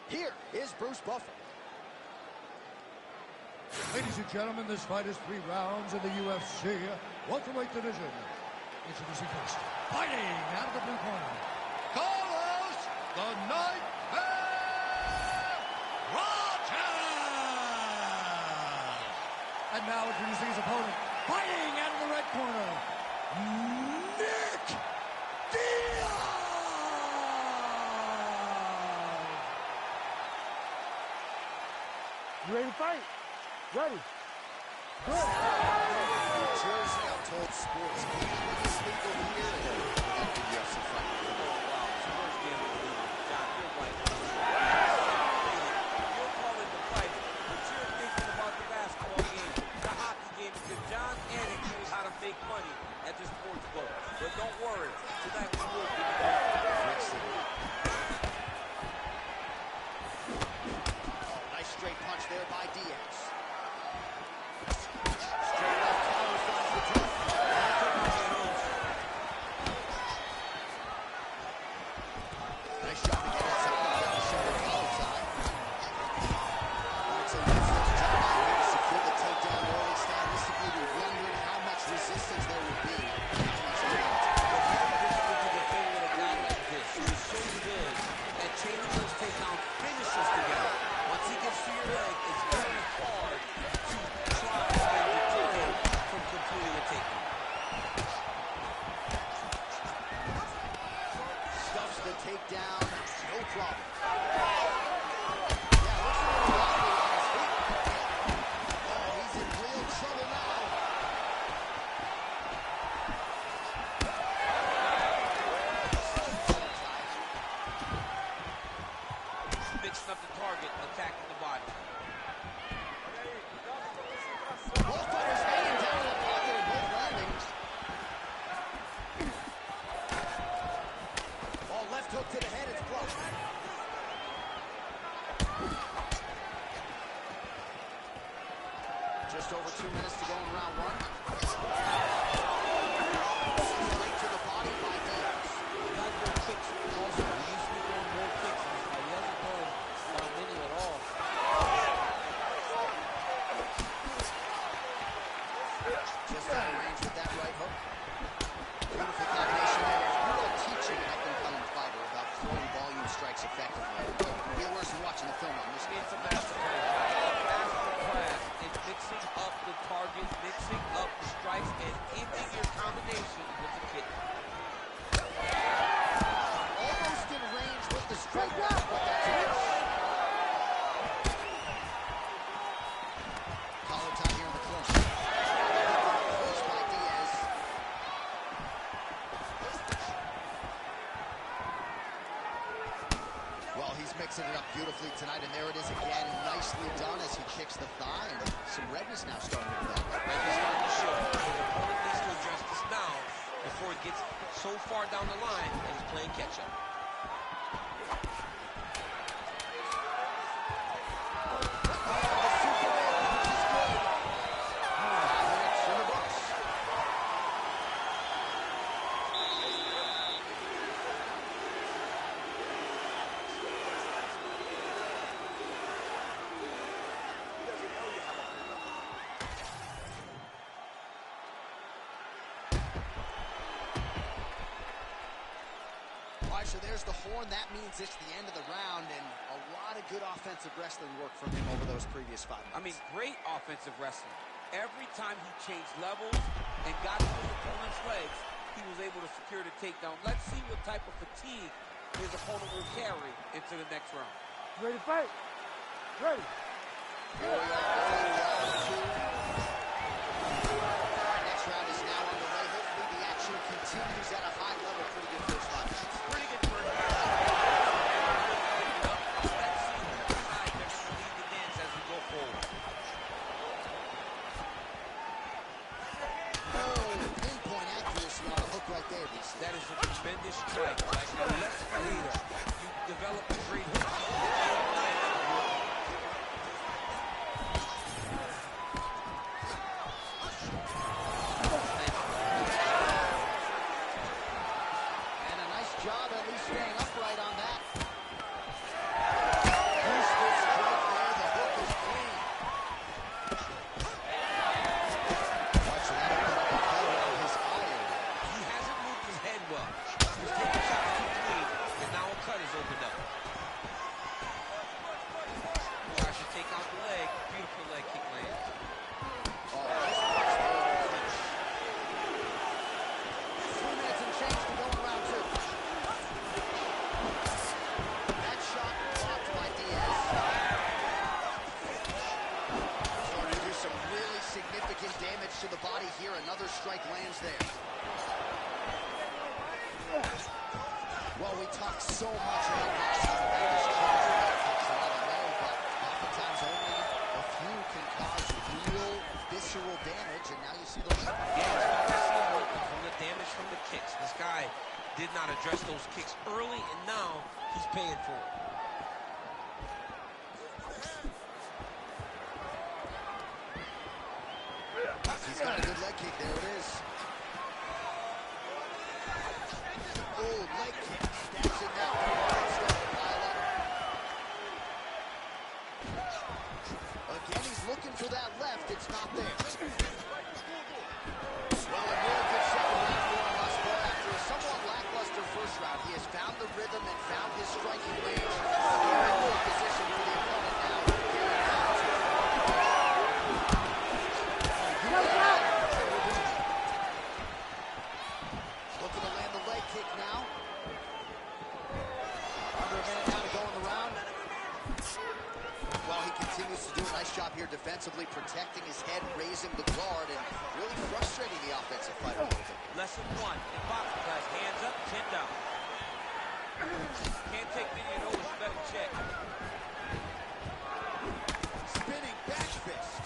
Here is Bruce Buffer. Ladies and gentlemen, this fight is 3 rounds in the UFC welterweight division. Introducing first, fighting out of the blue corner, Carlos the Nightmare Rogers. And now introducing his opponent, fighting out of the red corner, Nick Diaz. You ready to fight? Ready. Good. New Jersey, I'm told sports can is legal here. That's the UFC fight. Oh, wow. It's the worst game of the league. John, you're right. You're calling the fight, but you're thinking about the basketball game, the hockey game, because John Anik knows how to make punch there by Diaz. Straight left counter finds the top. Nice job to get inside and get the shoulder collar tie. That's a good job out here to secure the takedown early. Stylistically, we're wondering how much resistance there would be. Chaining those takedown finishes together. Once he gets to your leg, it's very hard to try and deter him from completing a takedown. Stuffs the takedown, no problem. Yeah, looks a little wobbly on his feet. Oh, he's in real trouble now. Mixing up the target and attacking the body. Both fighters hanging down in the pocket and both landing. Oh, left hook to the head, it's blocked. Just over 2 minutes to go in round one. Straight to the body by Diaz. Not good kicks also. He used to be throwing more kicks. He hasn't thrown many at all. Just out of range with that right hook. Beautiful combination there. If you are teaching an up-and-coming fighter about throwing volume strikes effectively, it'll be worse than watching the film on this. It's a masterclass in mixing up the target, mixing up the strikes, and ending your combination with the kick. Almost in range with the straight left, but that's a miss. Collar tie here in the corner. Close by Diaz. Well, he's mixing it up beautifully tonight, and there it is again. Nicely done as he kicks the thigh, and some redness now starting to develop. Redness starting to show. The opponent needs to address this now before it gets so far down the line and he's playing catch-up. So there's the horn. That means it's the end of the round, and a lot of good offensive wrestling work from him over those previous 5 minutes. I mean, great offensive wrestling. Every time he changed levels and got to his opponent's legs, he was able to secure the takedown. Let's see what type of fatigue his opponent will carry into the next round. Ready to fight? Ready. Here we are, round 2. Our next round is now underway. Hopefully the action continues at a high level. Pretty good first 5 minutes. Pretty good first. Let's see which side they're going to lead the dance as we go forward. Pinpoint accuracy on the hook right there, DC. That is a tremendous strike. Like a left fighter, you develop a great hook. And a nice job at least staying upright on that. Useful strike there. The hook is clean. Watch that open up a cut on his eye. He hasn't moved his head well. He's taking shots too clean, and now a cut is opened up. Tries to take out the leg. Beautiful leg kick lands. Oh, nice punch there. 3 minutes and change to go in round 2. That shot blocked by Diaz. Starting to do some really significant damage to the body here. Another strike lands there. Well, we talk so much about boxing and this kicks a lot of know, but oftentimes only a few can cause real visceral damage, and now you see those. Yeah, it's hard to see him from the damage from the kicks. This guy did not address those kicks early, and now he's paying for it. left, it's not there. Well, a real good second round for him thus far. After a somewhat lackluster first round, he has found the rhythm and found his striking range. They're in good position for the opponent now. Looking to land the leg kick now. Under a minute now to go in the round. Well, he continues to do a nice job here defensively, protecting his head, raising the guard, and really frustrating the offensive fighter a little bit. Lesson 1 in boxing class, hands up, chin down. Can't take many of those, you better check. Spinning back fist.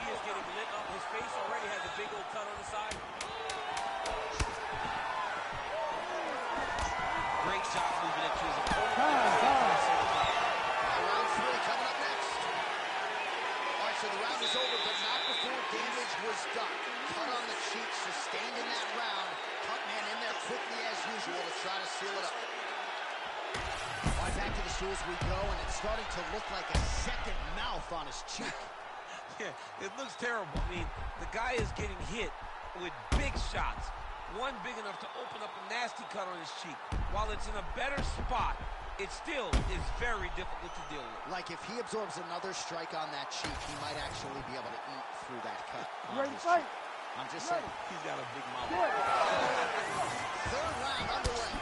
He is getting lit up. His face already has a big old cut on the side. Great job moving into his opponent. Round 3 coming up next. All right, so the round is over, but not before damage was done. Cut on the cheek, sustained in that round. Cut man in there quickly as usual to try to seal it up. All right, back to the stools we go, and it's starting to look like a second mouth on his cheek. Yeah, it looks terrible. I mean, the guy is getting hit with big shots. One big enough to open up a nasty cut on his cheek. While it's in a better spot, it still is very difficult to deal with. Like if he absorbs another strike on that cheek, he might actually be able to eat through that cut. Ready to fight? I'm just saying. He's got a big mouth. Third round underway.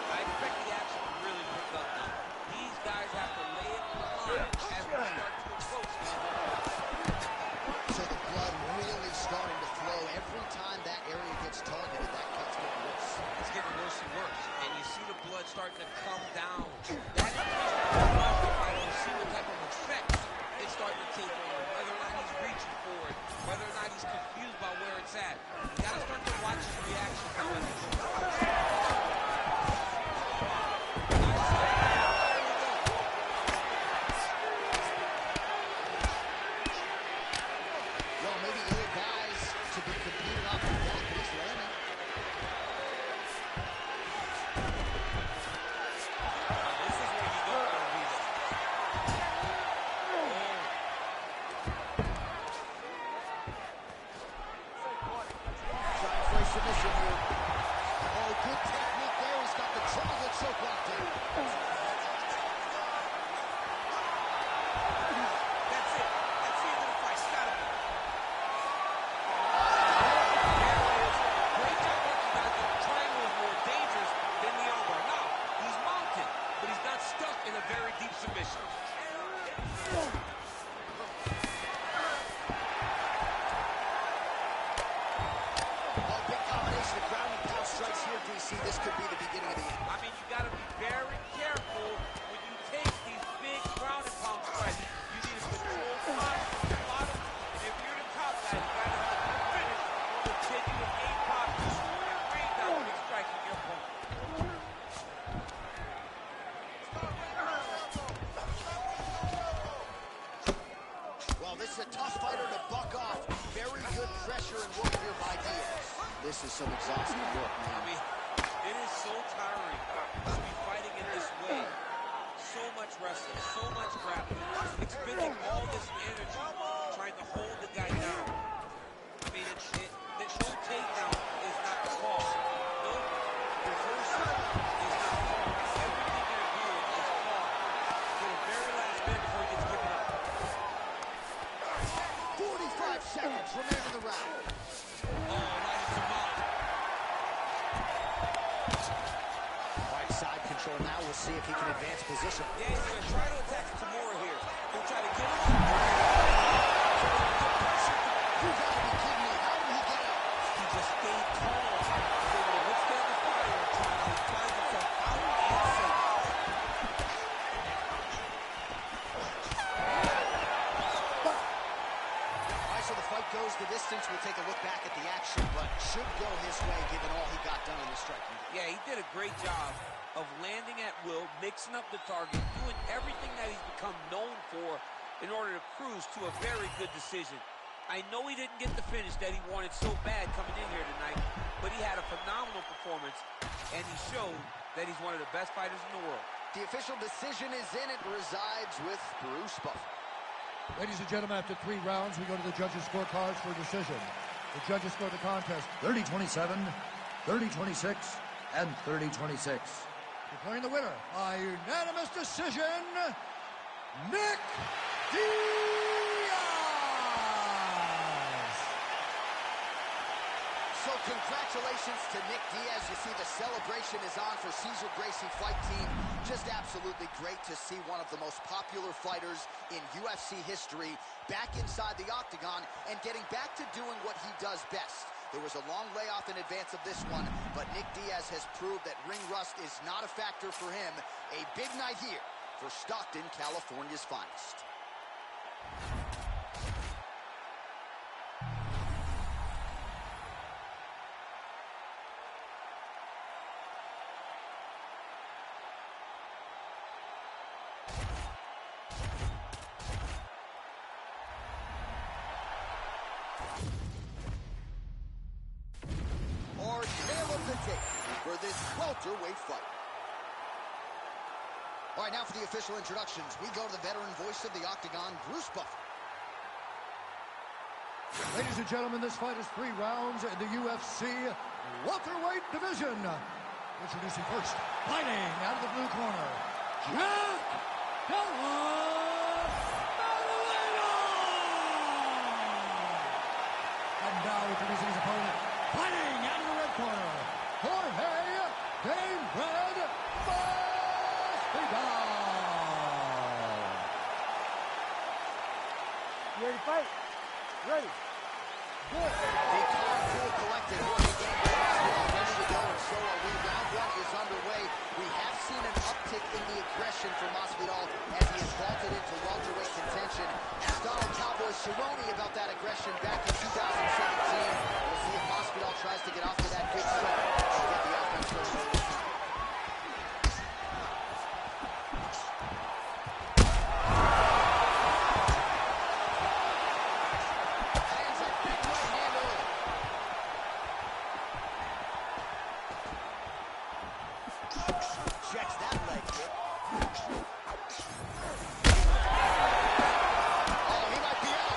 I expect the action to really pick up now. These guys have to lay it on the line as we start to approach the end of the round. So the blood really starting to flow. Every time that area gets targeted, that cut's getting worse. It's getting worse and worse. And you see the blood starting to come down. That increases see what type of effect it's starting to take on him. Whether or not he's reaching for it, whether or not he's confused by where it's at. You gotta start to watch his reactions now as he goes. Well, maybe ill guys to be competing off of that, but he's landing. This is where you don't want to be there. Trying for a submission here. Oh, good technique there. He's got the triple choke locked in. That's it. That's the end of the fight. It's gotta be. Great job recognizing the triangle is more dangerous than the armbar. Now, he's mounted, but he's not stuck in a very deep submission. Oh, big combination of ground and pound strikes here, DC. This could be the beginning of the end. I mean, you got to be very careful when you take these big ground and pound strikes. You need to control the bottom. And if you're the top guy, you got to finish on the 10 you have 8 pockets and rain down big strikes on your opponent. Well, this is a tough fighter to buck off. Very good pressure and work here by Diaz. This is some exhausting work, I man. mean, it is so tiring to be fighting in this way. So much wrestling, so much grappling, expending all this energy trying to hold the guy down. I mean, no takedown is not the call. No reversal is not the call. Everything they're doing is called to the very last minute before he gets given up. 45 seconds remain in the round. Oh, right into the mouth. Right side control now. We'll see if he can advance position. Yeah, he's going to try to attack Tamura here. He'll try to get him up. You gotta be kidding me. How did he get out? He just stayed calm. Let's get the fire and try to find himself out and safe. All right, so the fight goes the distance. We'll take a look back at the action, but should go his way given all he got done in the striking. Yeah, he did a great job of landing at will, mixing up the target, doing everything that he's become known for in order to cruise to a very good decision. I know he didn't get the finish that he wanted so bad coming in here tonight, performance, and he showed that he's one of the best fighters in the world. The official decision is in. It resides with Bruce Buffer. Ladies and gentlemen, after 3 rounds, we go to the judges' scorecards for a decision. The judges score the contest 30-27, 30-26, and 30-26. Declaring the winner by unanimous decision, Nick Diaz! So congratulations to Nick Diaz. You see the celebration is on for Cesar Gracie Fight Team. Just absolutely great to see one of the most popular fighters in UFC history back inside the octagon and getting back to doing what he does best. There was a long layoff in advance of this one, but Nick Diaz has proved that ring rust is not a factor for him. A big night here for Stockton, California's finest. For this welterweight fight. All right, now for the official introductions, we go to the veteran voice of the octagon, Bruce Buffer. Ladies and gentlemen, this fight is 3 rounds in the UFC welterweight division. Introducing first, fighting out of the blue corner, Jack Della Maddalena! And now introducing his opponent, fighting out of the red corner, Jorge Game Red Masvidal. You ready to fight? Ready. Good. The calm, cool, collected Jorge Game Red Masvidal ready to go, and so are we. Round 1 is underway. We have seen an uptick in the aggression from Masvidal as he has vaulted into welterweight contention. Asked Donald Cowboy Cerrone about that aggression back in 2017. We'll see if Masvidal tries to get off to that good start and get the offense going. Checks that leg kick. Oh, he might be out.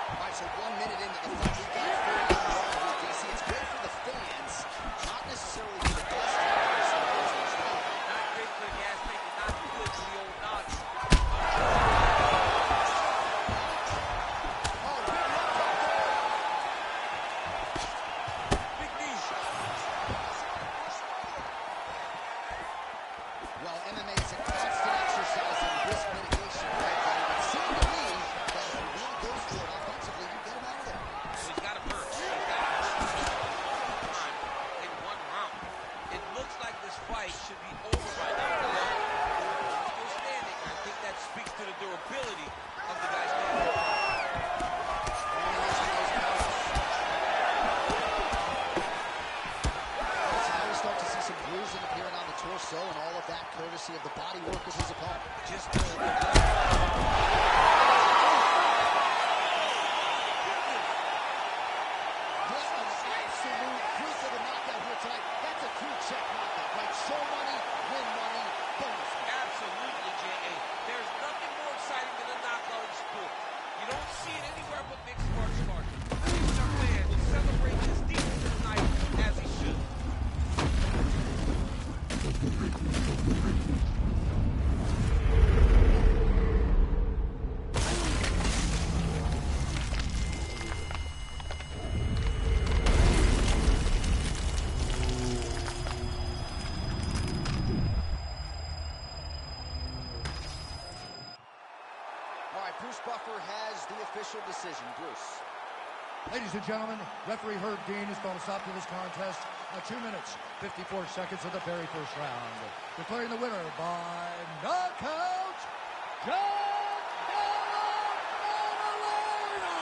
All right, so 1 minute into the fight, we've got a full DC. It's great for the fans, not necessarily for the best. Not great for the gas tank, and not good for the old Nazi. Well, MMA is a constant exercise in risk mitigation, right? But it would seem to me that if he really goes for it offensively, you get him out of there. So he's got to hurt. He's got to hurt time in 1 round. It looks like this fight should be over by now. Still standing. I think that speaks to the durability of the guy standing. So now we start to see some bruising appearing on the torso, and all of that courtesy of the body work of his opponent. Just What an absolute freak of a knockout here tonight. That's a true check knockout, right? Show money, win money, bonus. absolutely, J.A. There's nothing more exciting than a knockout in sport. You don't see it anywhere but mixed martial arts. Even our fans will celebrate this defense tonight as he should. All right, Bruce Buffer has the official decision. Bruce. Ladies and gentlemen, referee Herb Dean is going to stop to this contest at 2 minutes, 54 seconds of the very first round. Declaring the winner by knockout, Jack Della Maddalena!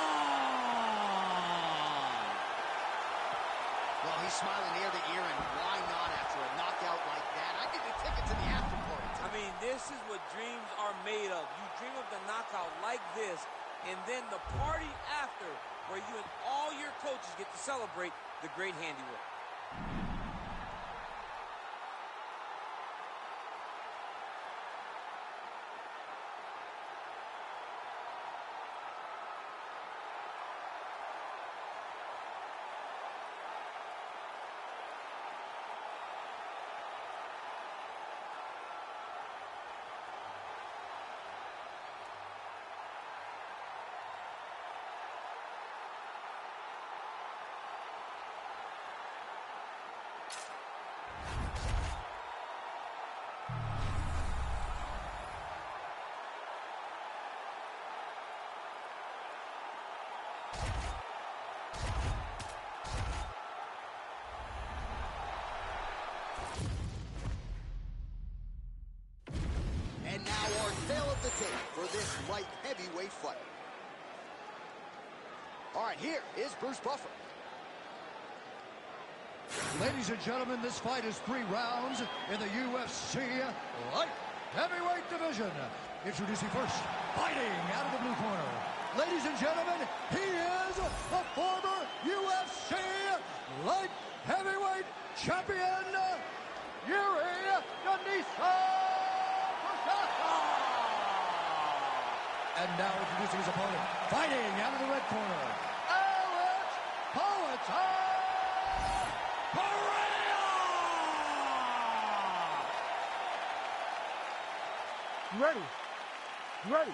Well, he's smiling ear to ear, and why not after a knockout like that? I need a ticket to the after party. I mean, this is what dreams are made of. You dream of the knockout like this, and then the party after, where you and all your coaches get to celebrate the great handiwork. And now our tale of the tape for this light heavyweight fight. All right, here is Bruce Buffer. Ladies and gentlemen, this fight is 3 rounds in the UFC light heavyweight division. Introducing first, fighting out of the blue corner. Ladies and gentlemen, he is the former UFC light heavyweight champion, Yuri Denver. And now introducing his opponent, fighting out of the red corner, Alex Pereira! Ready. Ready.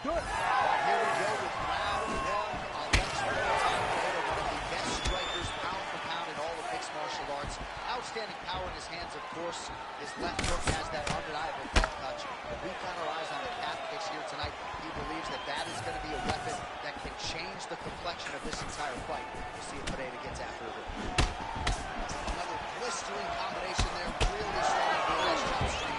Do it. Here we go with round 1. Alex Pereira, one of the best strikers, pound for pound, in all of mixed martial arts. Outstanding power in his hands, of course. His left hook has that undeniable head touch. But we got our eyes on the calf kicks here tonight. He believes that that is going to be a weapon that can change the complexion of this entire fight. We'll see if Pereira gets after it. Another blistering combination there. Really starting to nice chop string.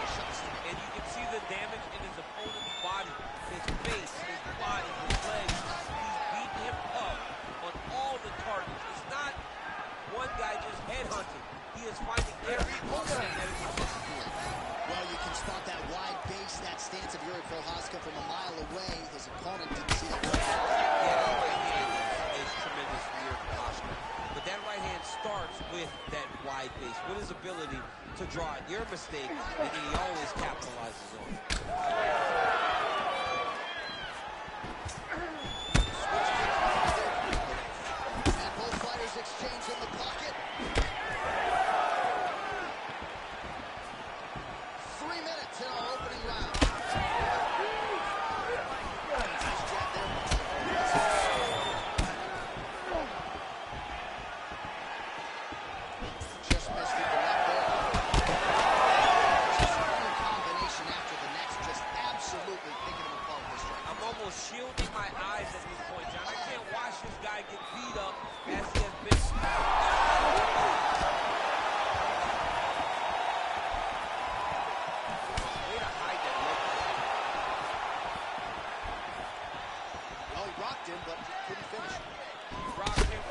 And you can see the damage in his opponent's body, his face, his body, his legs. He's beating him up on all the targets. It's not one guy just headhunting. He is finding every opening that is presented to him. Well, you can spot that wide base, that stance of Yuri Prochazka from a mile away. His opponent didn't see that. Yeah, that right hand is tremendous for Yuri Prochazka. But that right hand starts with that wide base, with his ability to draw at your mistake, and then he always capitalizes on it. And both fighters exchange in the pocket. 3 minutes in our opening round. Nice jab there. Just missed with the left hook. Just one combination after the next, just absolutely picking him apart with this strike. I'm almost shielding my eyes at this point, John. I can't watch this guy get beat up as he has been. Way to hide that look. Well, he rocked him, but couldn't finish him. Rocked him.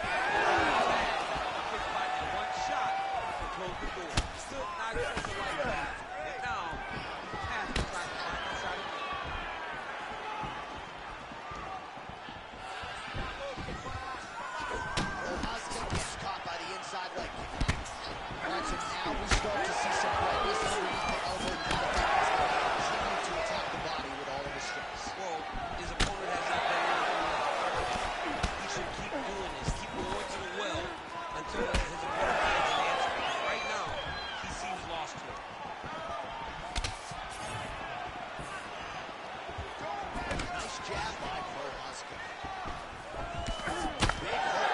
Kicked by that one shot to close the door. Still not even the right pass. And now, has to try to find outside of it. Prochazka gets caught by the inside leg kick. All right, so now we start to see some brightness underneath the elbow. Now continue to attack the body with all of his strengths. Well, his opponent has not been able to do that. He should keep doing this, keep going to the well until his opponent gets an answer. Right now, he seems lost to it. Nice jab by Prochazka. Big hook.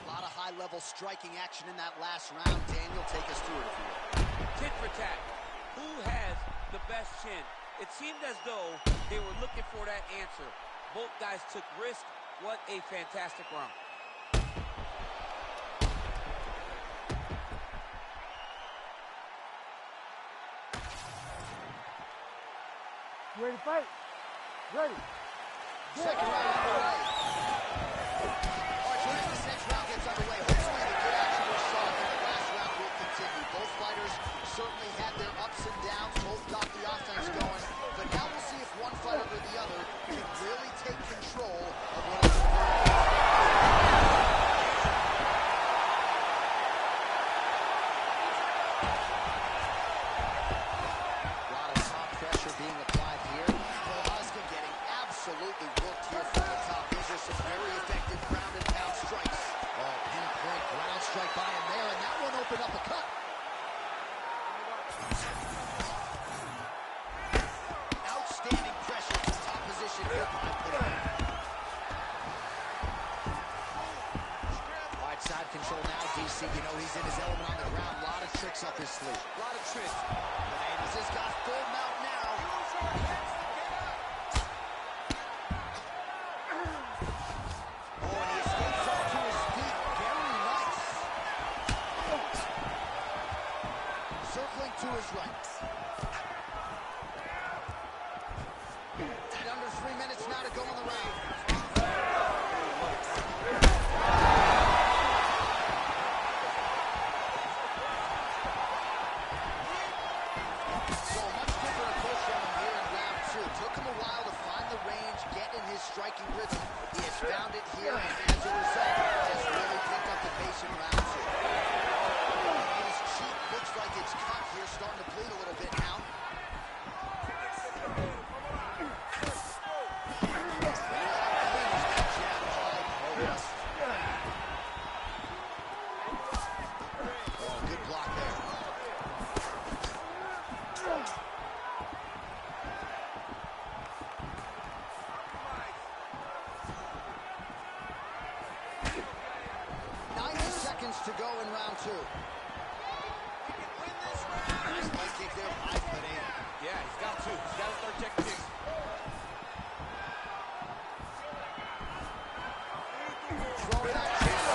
A lot of high-level striking action in that last round. Daniel, take us through it if you will. Tit for tat. Who has the best chin? It seemed as though they were looking for that answer. Both guys took risks. What a fantastic round. You ready to fight? Ready. Second round underway. All right, so as this next round gets underway, hopefully the good action we saw in the last round will continue. Both fighters certainly had their ups and downs. Both got the offense going. But now we'll see if one fighter or the other can really take control of what is going on. A lot of top pressure being applied here. Velasquez getting absolutely worked here from the top. These are some very effective ground and pound strikes. Oh, pinpoint ground strike by him there, and that one opened up a cut. Outstanding pressure from top position here by Putty. All right, side control now, DC. You know he's in his element on the ground. A lot of tricks up his sleeve. A lot of tricks. Menendez has got full mount now. Oh, and he escapes up to his feet. Very nice. Circling to his right. And under 3 minutes now to go in the round. So a much different approach from him here in round two. Took him a while to find the range, get in his striking rhythm. He has found it here, and as a result, has really picked up the pace in round two. And his cheek looks like it's cut here, starting to bleed a little bit now. Oh, good block there. To go in round two. Nice leg kick there by Menendez. Yeah, he's got to. He's got to start checking kicks. Throwing that jab.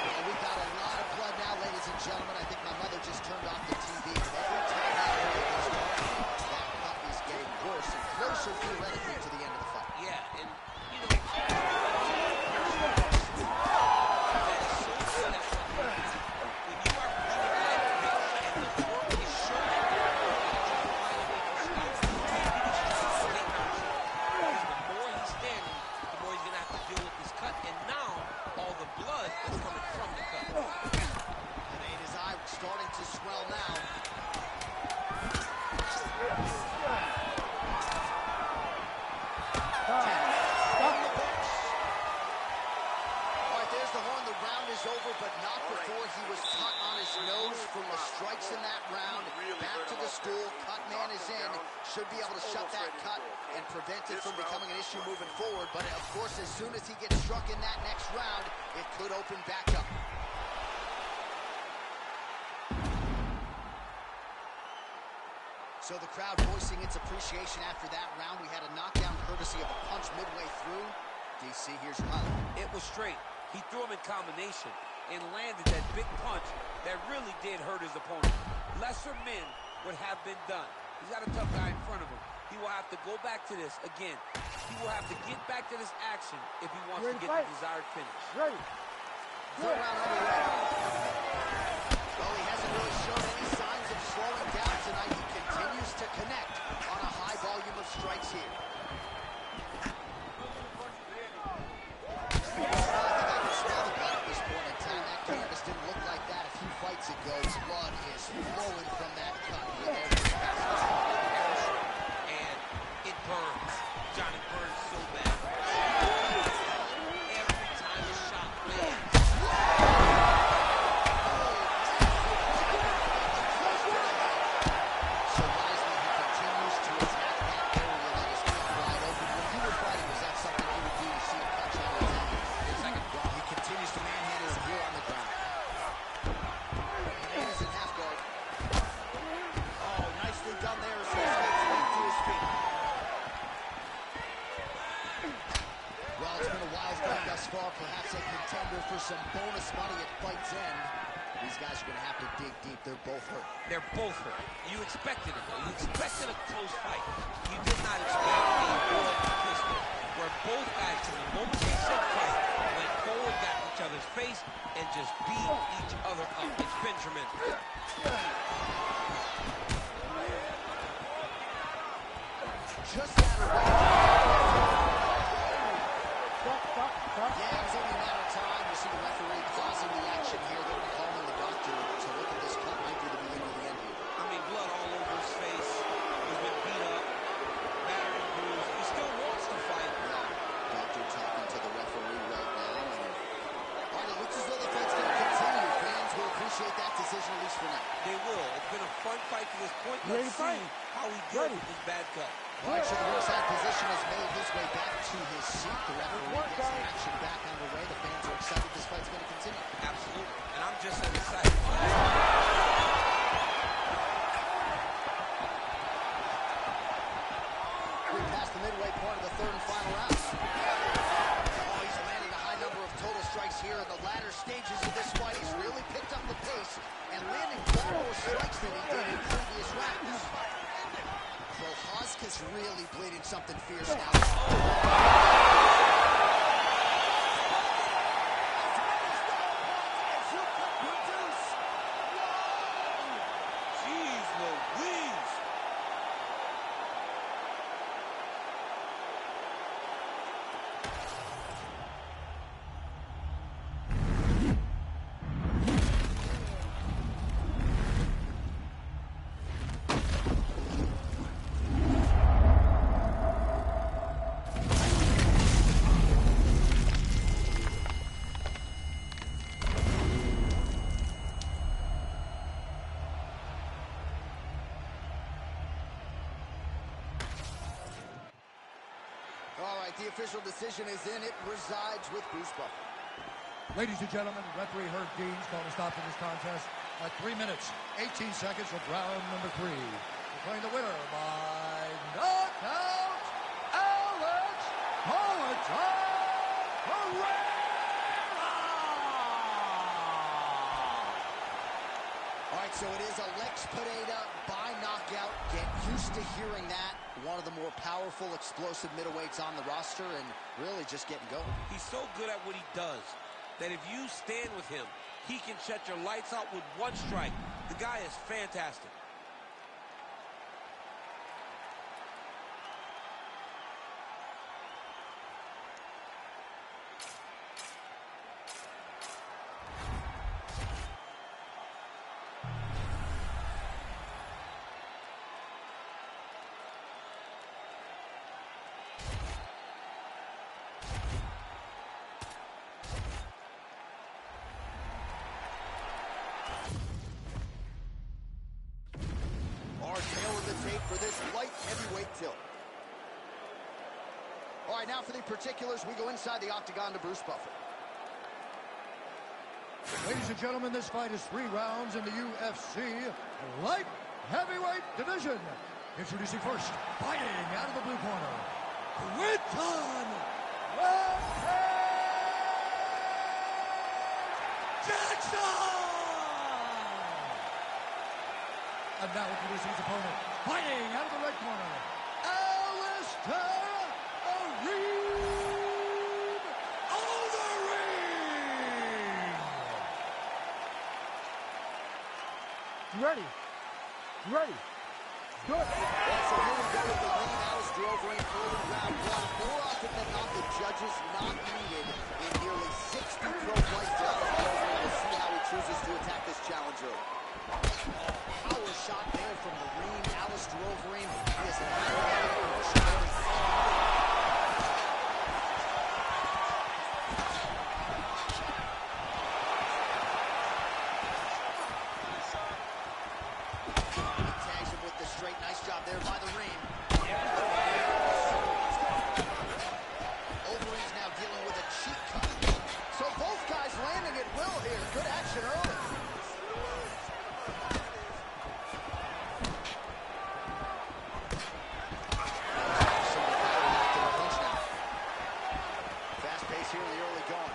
And we've got a lot of blood now, ladies and gentlemen. I think my mother just turned off the TV. Every time that area goes dark, that cut is getting worse and closer theoretically to the end of the fight. Yeah, and, you know, starting to swell now. All right, there's the horn. The round is over, but not before he was cut on his nose from the strikes in that round. Back to the stool. Cut man is in. Should be able to shut that cut and prevent it from becoming an issue moving forward. But, of course, as soon as he gets struck in that next round, it could open back up. So the crowd voicing its appreciation after that round. We had a knockdown courtesy of a punch midway through. DC, here's your highlight. it was straight. He threw him in combination and landed that big punch that really did hurt his opponent. Lesser men would have been done. He's got a tough guy in front of him. He will have to go back to this again. He will have to get back to this action if he wants to get the desired finish. Ready. Third round underway. Well, he hasn't really shown any signs of slowing down tonight. He continues to connect on a high volume of strikes here. Well, I think I can smell the blood at this point in time. That canvas didn't look like that a few fights ago. Blood is flowing from that cut. And it burns. Johnny burns so bad. Every time a shot lands. So wisely, he continues to attack that area that is wide open bar, perhaps a contender for some bonus money at fight's end. These guys are going to have to dig deep. They're both hurt. They're both hurt. You expected it, though. You expected a close fight. You did not expect a war pistol, where both guys, from the moment they said fight, went forward, got in each other's face, and just beat each other up. It's been tremendous. Just that Stop. Yeah, it was only a matter of time. You see the referee pausing the action here. They're going to call in the doctor to look at this cut. Might be the beginning of the end here. I mean, blood all over his face. He's been beat up, battered and bruised. He still wants to fight. Yeah, doctor talking to the referee right now. All right, it looks as though the fight's going to continue. Fans will appreciate that decision, at least for now. They will. It's been a fun fight to this point. Ready Let's to fight? see how he deals with this bad cut. March in the ringside position has made his way back to his seat. The referee gets the action back underway. The fans are excited this fight's going to continue. Absolutely. And I'm just as excited. We're past the midway point of the third and final round. Oh, he's landing a high number of total strikes here in the latter stages of this fight. He's really picked up the pace and landing far more strikes than he did in previous rounds. Prochazka's really bleeding something fierce now. Jeez Louise. All right, the official decision is in. It resides with Bruce Buffer. Ladies and gentlemen, referee Herb Dean's called a stop to this contest at 3 minutes, 18 seconds of round number 3. Declaring the winner by knockout, Alex Pereira! All right, so it is Alex Pereira by knockout. Get used to hearing that. One of the more powerful, explosive middleweights on the roster, and really just getting going. He's so good at what he does that if you stand with him, he can shut your lights out with one strike. The guy is fantastic. For this light heavyweight tilt. All right, now for the particulars, we go inside the octagon to Bruce Buffer. Ladies and gentlemen, this fight is 3 rounds in the UFC light heavyweight division. Introducing first, fighting out of the blue corner, Quinton Jackson! And now introducing his opponent, fighting out of the red corner, Alistair Rev Denver! Ready. Good. Yeah, so here we go with the lead. Alistair Overeem early round 1. More often than not, the judges not needed in nearly 60 pro fights. We'll see how he chooses to attack this challenger. Power shot there from the ring. Alistair Overeem. He is tags him with the straight. Nice job there by the ring. Overeem's now dealing with a cheek cut. So both guys landing at will here. Good action early. Fast pace here in the early going.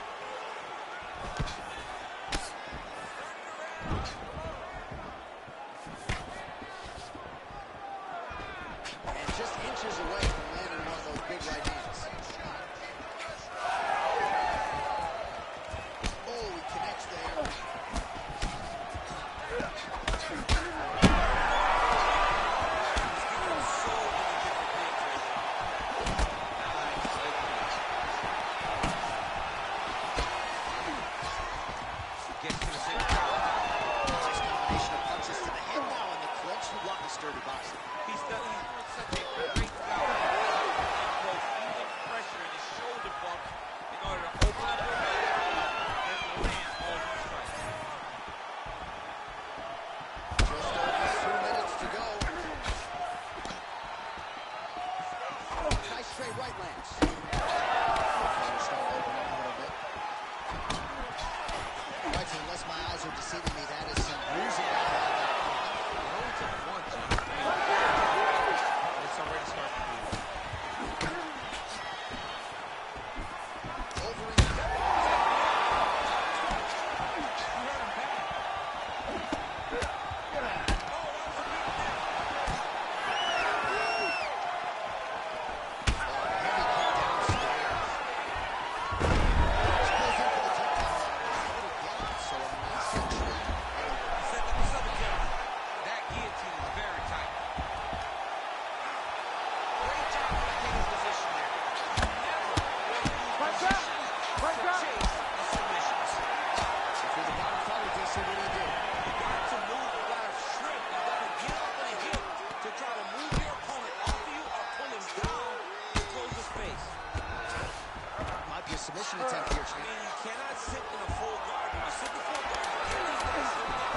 here, I Champ. mean, you cannot sit in a full guard. When you sit in a full guard, you get these guys sitting in the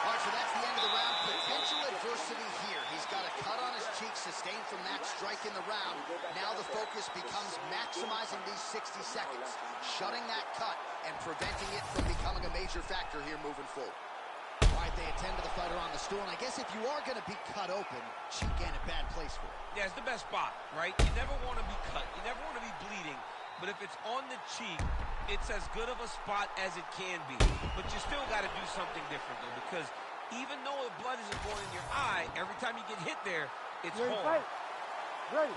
All right, so that's the end of the round. Potential adversity here. He's got a cut on his cheek sustained from that strike in the round. Now the focus becomes maximizing these 60 seconds, shutting that cut and preventing it from becoming a major factor here moving forward. All right, they attend to the fighter on the stool, and I guess if you are going to be cut open, cheek ain't a bad place for it. Yeah, it's the best spot, right? You never want to be cut. You never want to be bleeding. But if it's on the cheek, it's as good of a spot as it can be. But you still got to do something different, though, because even though the blood isn't going in your eye, every time you get hit there, it's Ready, hard. fight. Ready.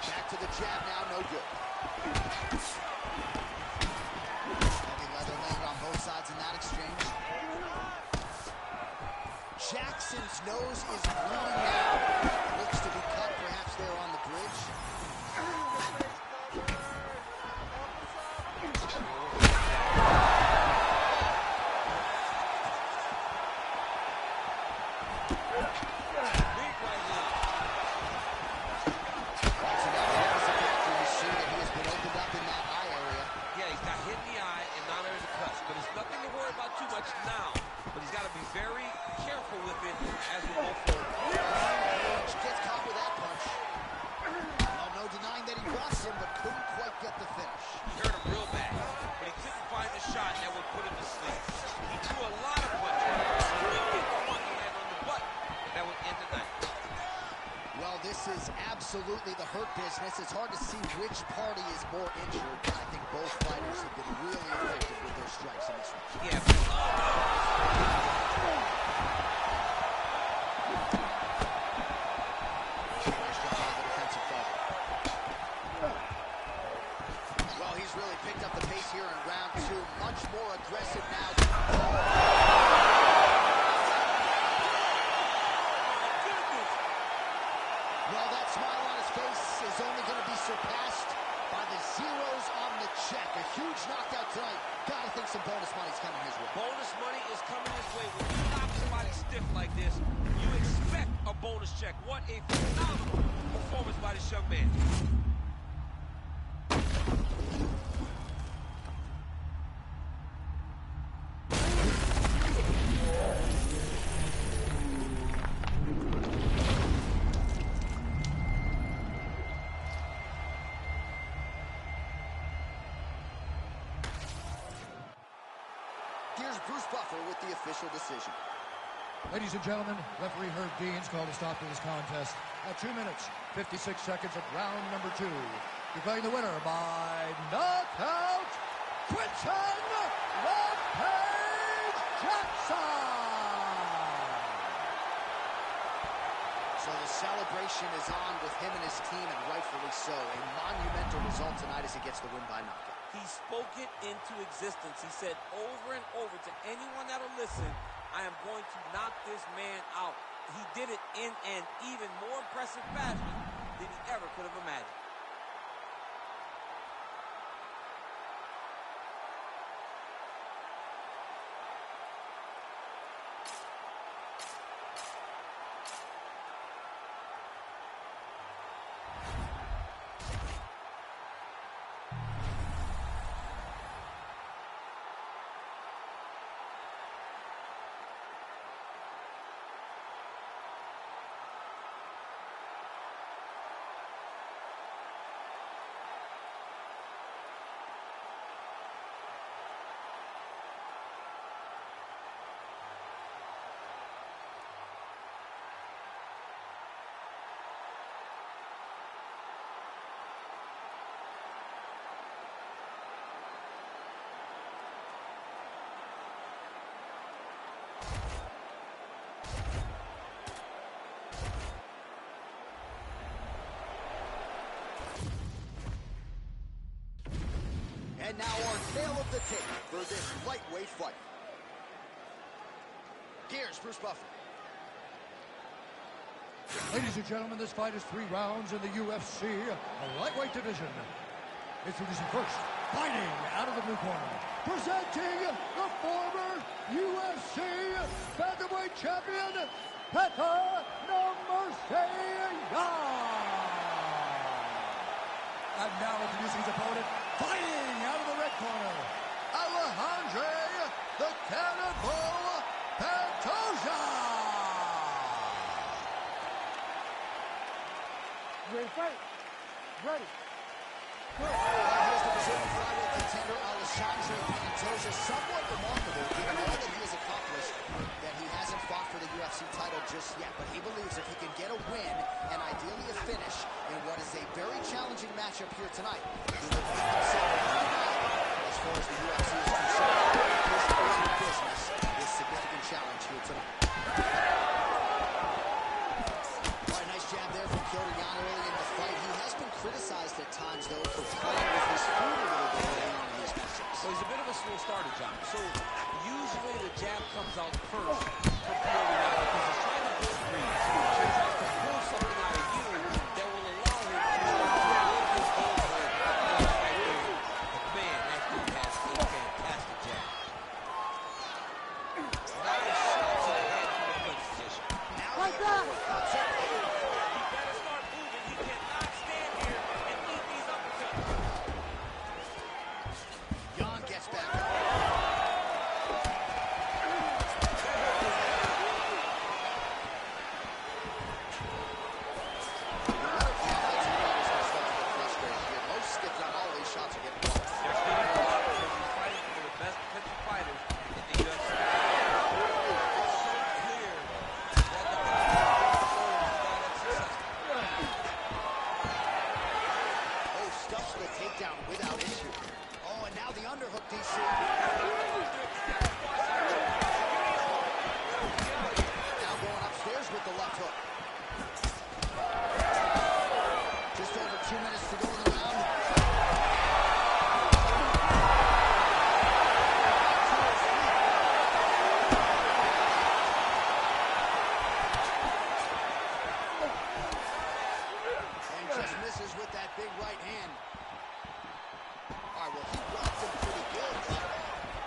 Back to the jab now, no good. Heavy leather laying on both sides in that exchange. Jackson's nose is bleeding now. Looks to be cut perhaps there on the bridge. Big right hand. So now the opposite factor, you see that he has been opened up in that eye area. Yeah, he's got hit in the eye, and now there's a cut. But it's nothing to worry about too much now. But he's got to be very careful with it as we go forward. Gage gets caught with that punch. Well, no denying that he wants him, but couldn't quite get the finish. He hurt him real bad, but he couldn't find the shot that would put him to sleep. He threw a lot of punches. He didn't get the one he had on the butt that would end the night. Well, this is absolutely the hurt business. It's hard to see which party is more injured, but I think both fighters have been really effective with their strikes in this one. Yeah. Nice job by the defensive fighter. Well, he's really picked up the pace here in round two. Much more aggressive now. Well, that smile on his face is only going to be surpassed by the zeros on the check. A huge knockout tonight. Gotta think some bonus money's coming his way. Bonus money is coming his way. When you knock somebody stiff like this, you expect a bonus check. What a phenomenal performance by this young man. Here's Bruce Buffer with the official decision. Ladies and gentlemen, referee Rev Denver called a stop to this contest at 2 minutes, 56 seconds of round number 2. Declaring the winner by knockout, Quinton Rampage Jackson! So the celebration is on with him and his team, and rightfully so. A monumental result tonight as he gets the win by knockout. He spoke it into existence. He said over and over to anyone that'll listen, I am going to knock this man out. He did it in an even more impressive fashion than he ever could have imagined. And now our tale of the tape for this lightweight fight. Gears, Bruce Buffer. Ladies and gentlemen, this fight is 3 rounds in the UFC lightweight division. Introducing first, fighting out of the blue corner, presenting the former UFC featherweight champion, Petar Namarsaya. And now introducing his opponent, fighting out of the red corner, Alejandro the Cannibal Pantoja. Ready, fight. Ready. Here's the Brazilian flyweight contender, Alejandro Pantoja. Somewhat remarkable, given all that he has accomplished, that he hasn't fought for the UFC title just yet. But he believes if he can get a win, and ideally a finish, in what is a very challenging matchup here tonight, he will make himself as far as the UFC is concerned. His early business is significant challenge here tonight. All right, nice jab there from Kyoto early in the fight. He has been criticized at times, though, for playing with his food a little bit early on in these matchups. So he's a bit of a slow starter, John. So usually the jab comes out first for Kyoto because he's trying to build greens. He tries to pull something out of you that will allow him to build his goal hold in the fight area. But man, that dude has a fantastic jab. Nice shot to the head from the clinch position. Now Like that. He better start moving. He cannot stand here and eat these uppercuts. Jan gets back up. Most skips on all these shots are getting blocked. They're getting blocked because he's fighting for the best potential fighters in the UFC. It's so clear that the guy is not as successful. Oh, stuffs the takedown without issue. Oh, and now the underhook, DC. Now going upstairs with the left hook. Just over 2 minutes to go in the round. And just misses with that big right hand. All right, well, he rocked him pretty good, but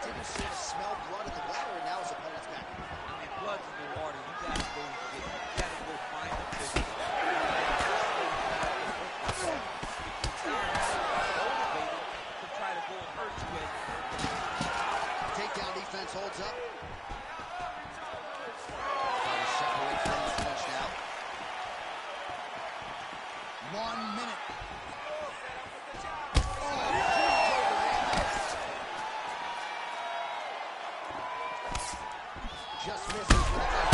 didn't seem to smell blood in the water, and now his opponent's back. I mean, blood's in the water. You gotta go get it. You gotta go find the fish. Motivated to try to go and hurt you as Takedown defense holds up. Trying to separate from the clinch now. 1 minute. Just misses with that.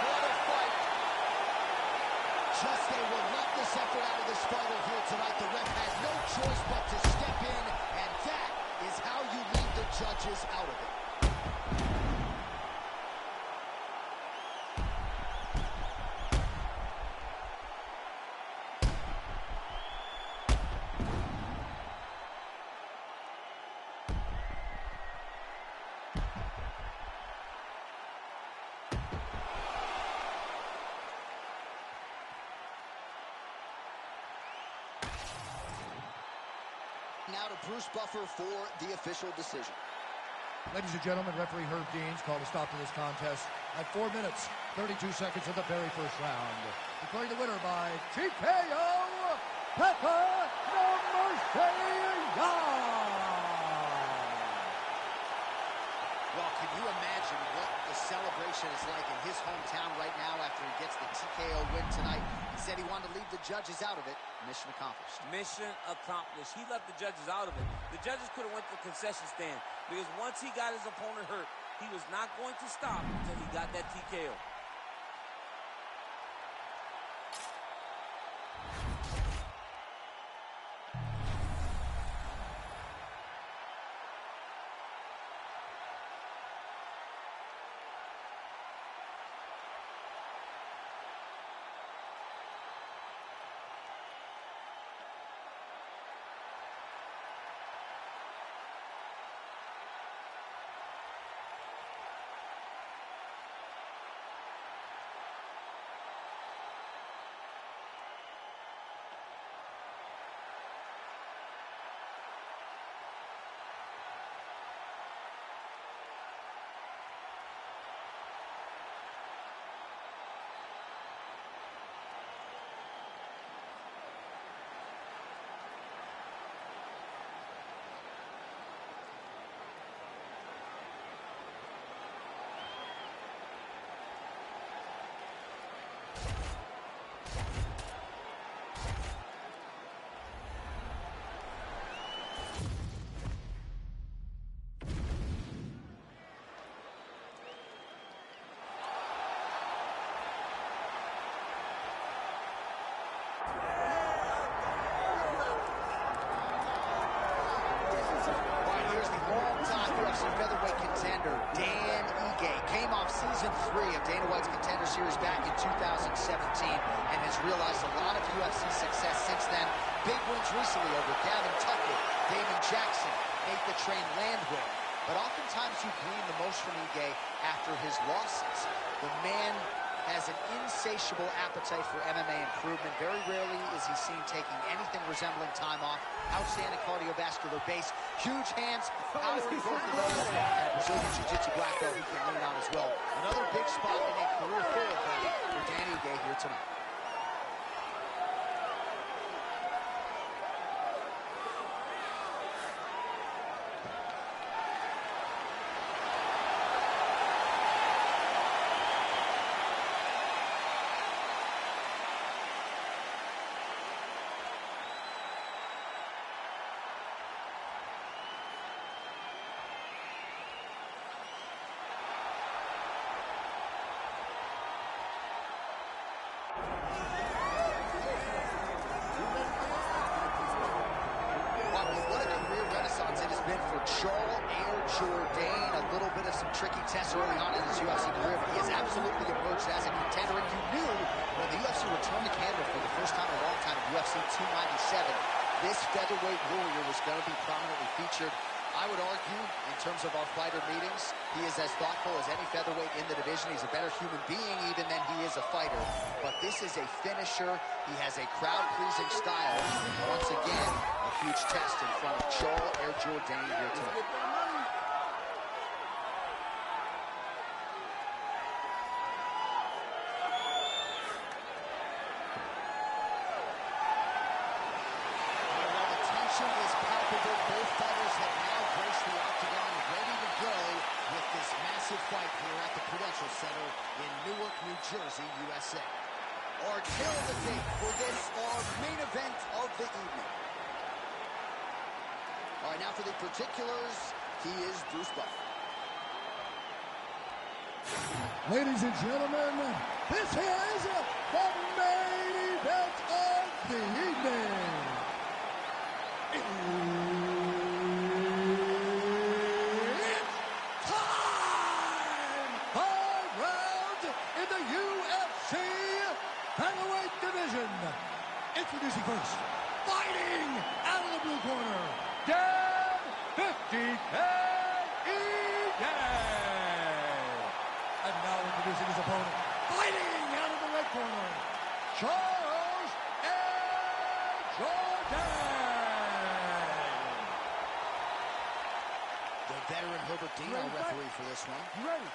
What a fight. Just a relentless effort out of this fighter here tonight. The ref had no choice but to step in, and that is how you lead the judges out of it. Now to Bruce Buffer for the official decision. Ladies and gentlemen, referee Rev Denver called a stop to this contest at 4 minutes, 32 seconds of the very first round. Declaring the winner by TKO, Petar Namarsaya. Well, can you imagine what the celebration is like in his hometown right now after he gets the TKO win tonight? He said he wanted to leave the judges out of it. Mission accomplished. mission accomplished. He left the judges out of it. The judges could have went to the concession stand because once he got his opponent hurt, he was not going to stop until he got that TKO. Dana White's Contender Series back in 2017 and has realized a lot of UFC success since then. Big wins recently over Gavin Tucker, Damon Jackson, Nate the Train Landwehr. But oftentimes you glean the most from Ige after his losses. The man has an insatiable appetite for MMA improvement. Very rarely is he seen taking anything resembling time off. Outstanding cardiovascular base, huge hands, power in both of those, and a Brazilian Jiu-Jitsu black belt he can lean on as well. Another big spot in a career thoroughbred for Danny Ige here tonight. Jourdain, a little bit of some tricky tests early on in his UFC career, but he has absolutely emerged as a contender. And you knew when the UFC returned to Canada for the first time in a long time at UFC 297, this featherweight warrior was going to be prominently featured. I would argue, in terms of our fighter meetings, he is as thoughtful as any featherweight in the division. He's a better human being even than he is a fighter. But this is a finisher. He has a crowd-pleasing style. Once again, a huge test in front of Charles Air Jourdain here tonight. Is palpable. Both fighters have now graced the octagon, ready to go with this massive fight here at the Prudential Center in Newark, New Jersey, USA. Our tale of the tape for this, our main event of the evening. All right, now for the particulars, he is Bruce Buffer. Ladies and gentlemen, this is the main event of the evening. It's time! 5 rounds in the UFC featherweight division. Introducing first, fighting out of the blue corner, Dan 50K Ige. And now introducing his opponent, fighting out of the red corner, Charles Air Jourdain. Veteran Herbert Dean, our referee for this one. You ready?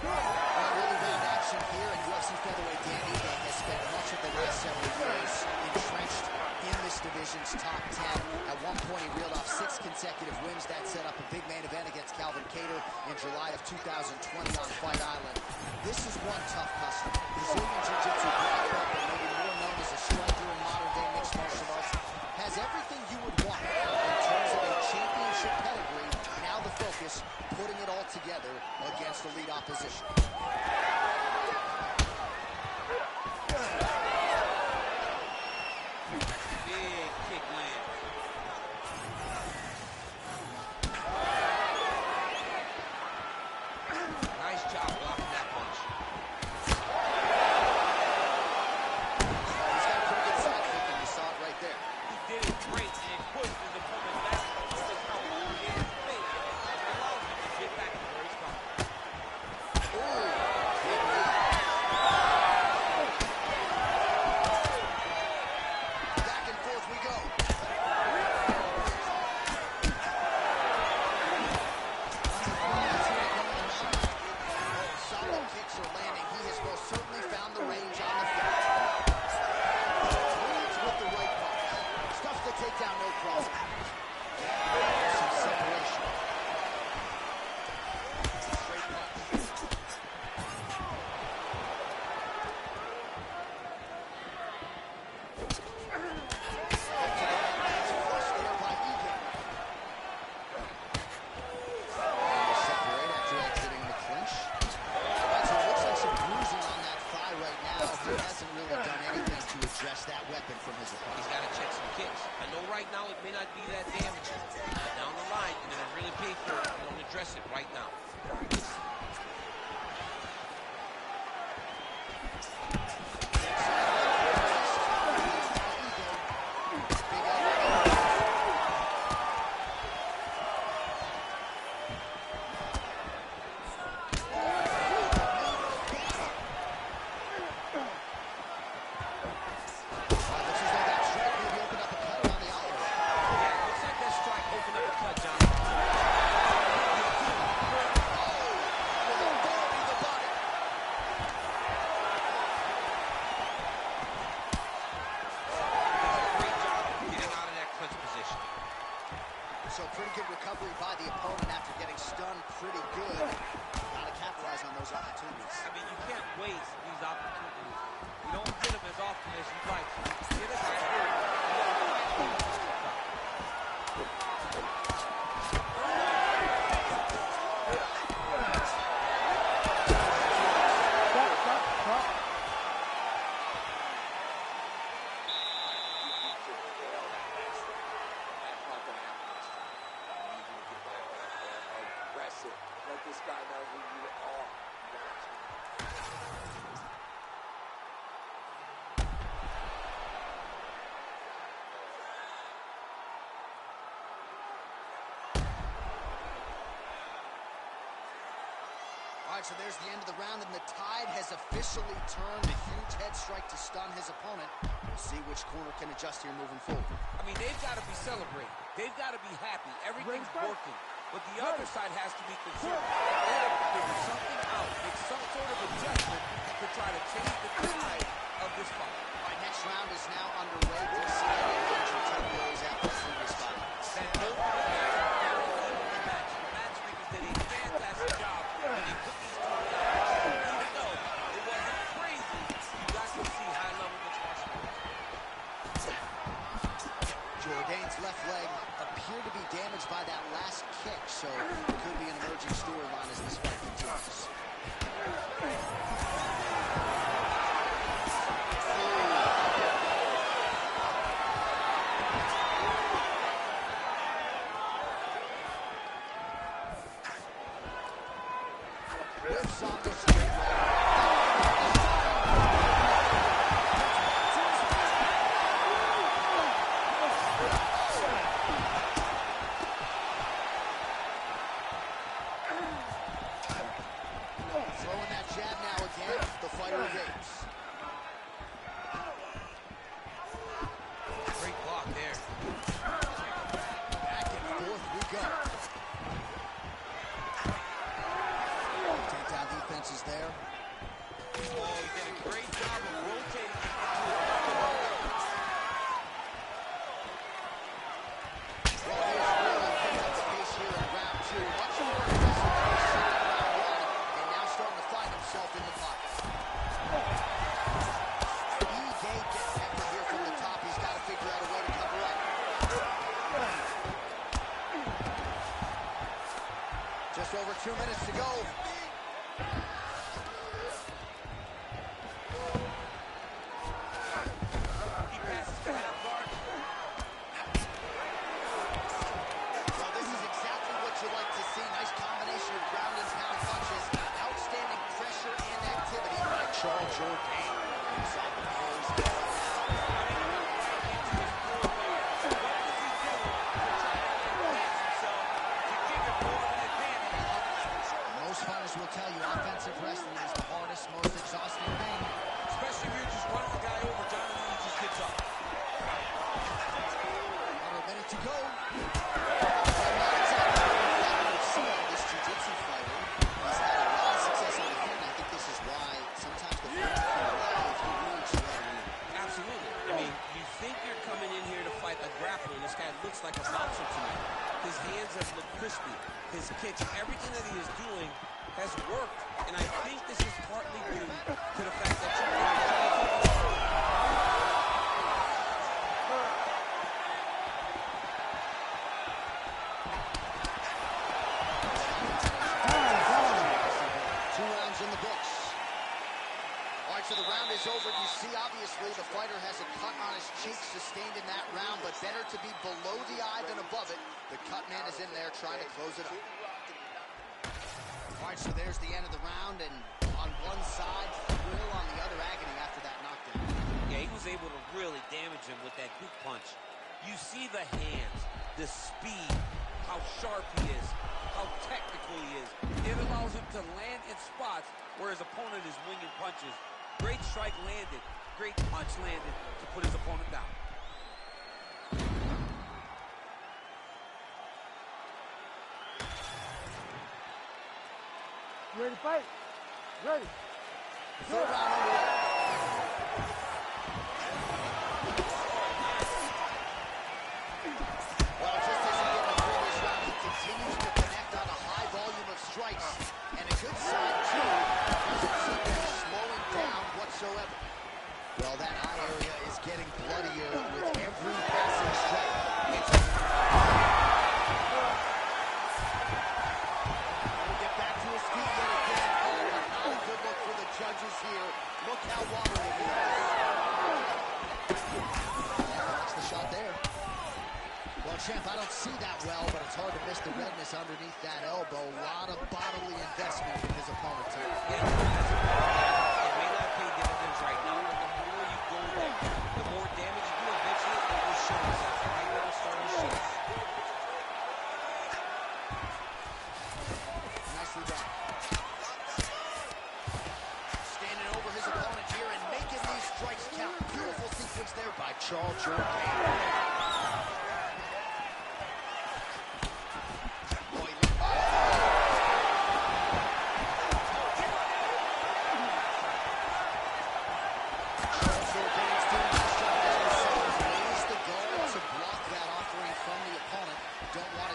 Really round action here, and UFC featherweight Dan Ige has spent much of the last several years entrenched in this division's top 10. At one point, he reeled off 6 consecutive wins. That set up a big main event against Calvin Kattar in July of 2020 on Fight Island. This is one tough customer. Brazilian Jiu-Jitsu black belt, but maybe more known as a striker in modern-day mixed martial arts, has everything you would want in terms of a championship pedigree. Now the focus, putting it all together against elite opposition. Big kick land. Nice job blocking that punch. He's got a pretty good side kick, and you saw it right there. He did it great and pushed his opponent back. Always how he is fake. Allows him to get back to where he's from. Ooh. right, so there's the end of the round, and the tide has officially turned. A huge head strike to stun his opponent. We'll see which corner can adjust here moving forward. I mean, they've got to be celebrating. They've got to be happy. Everything's working. But the other side has to be concerned. They have to figure something out, make some sort of adjustment to try to change the tide of this fight. All right, next round is now underway. DC is at the previous fight. That both the matchmakers did a fantastic job when they put these two together. Even though it wasn't crazy, you got to see high-level mixed martial arts. Jourdain's left leg appeared to be damaged by that last kick, so it could be an emerging storyline as this fight continues. Whips on the straight leg. Throwing that jab now again, the fighter evades. Great block there. Back and forth we go. Takedown defense is there. Oh, he did a great job of rotating into Well, he's really picked up the pace here in round two. Much more aggressive than he saw in round one, and now starting to find himself in the pocket. E-Gate gets peppered here from the top. He's got to figure out a way to cover up. Just over 2 minutes to go. He passes the head up guard. Well, this is exactly what you like to see. Nice combination of ground and pound punches. Outstanding pressure and activity by Charles Jourdain. Inside the pose right now. Most fighters will tell you offensive wrestling is the hardest, most exhausting thing. Especially if you're just running the guy over, Jonathan, he just gets up. Another minute to go. Not exactly what we've seen out of this jiu-jitsu fighter. He's had a lot of success on the feet, and I think this is why sometimes the fight can allow if you really should let him in. Absolutely. I mean, you think you're coming in here to fight a grappler, and this guy looks like a boxer to me. His hands have looked crispy. His kicks, everything that he is doing has worked, and I think this is partly due to the fact that Two rounds in the books. All right, so the round is over. You see, obviously, the fighter has a cut on his cheek sustained in that round, but better to be below the eye than above it. The cut man is in there trying to close it up. All right, so there's the end of the round, and on one side, thrill, on the other, agony after that knockdown. yeah, he was able to really damage him with that hook punch. You see the hands, the speed, how sharp he is, how technical he is. It allows him to land in spots where his opponent is winging punches. Great strike landed, great punch landed to put his opponent down. You ready to fight? Ready. Third round underway. Well, just as he did in the previous round, he continues to connect on a high volume of strikes. And a good sign, too, doesn't seem to be slowing down whatsoever. Well, that eye area is getting bloodier with every passing strike. He'll get back to his feet yet again. Oh, and not a good look for the judges here. Look how watery he is. That's the shot there. Well, champ, I don't see that well, but it's hard to miss the redness underneath that elbow. A lot of bodily investment from his opponent here. Yeah, it may not pay dividends right now, but the more you go there, the more damage you do, eventually it will show itself. Right now, it's starting to show. Nicely done. Charles Jordan.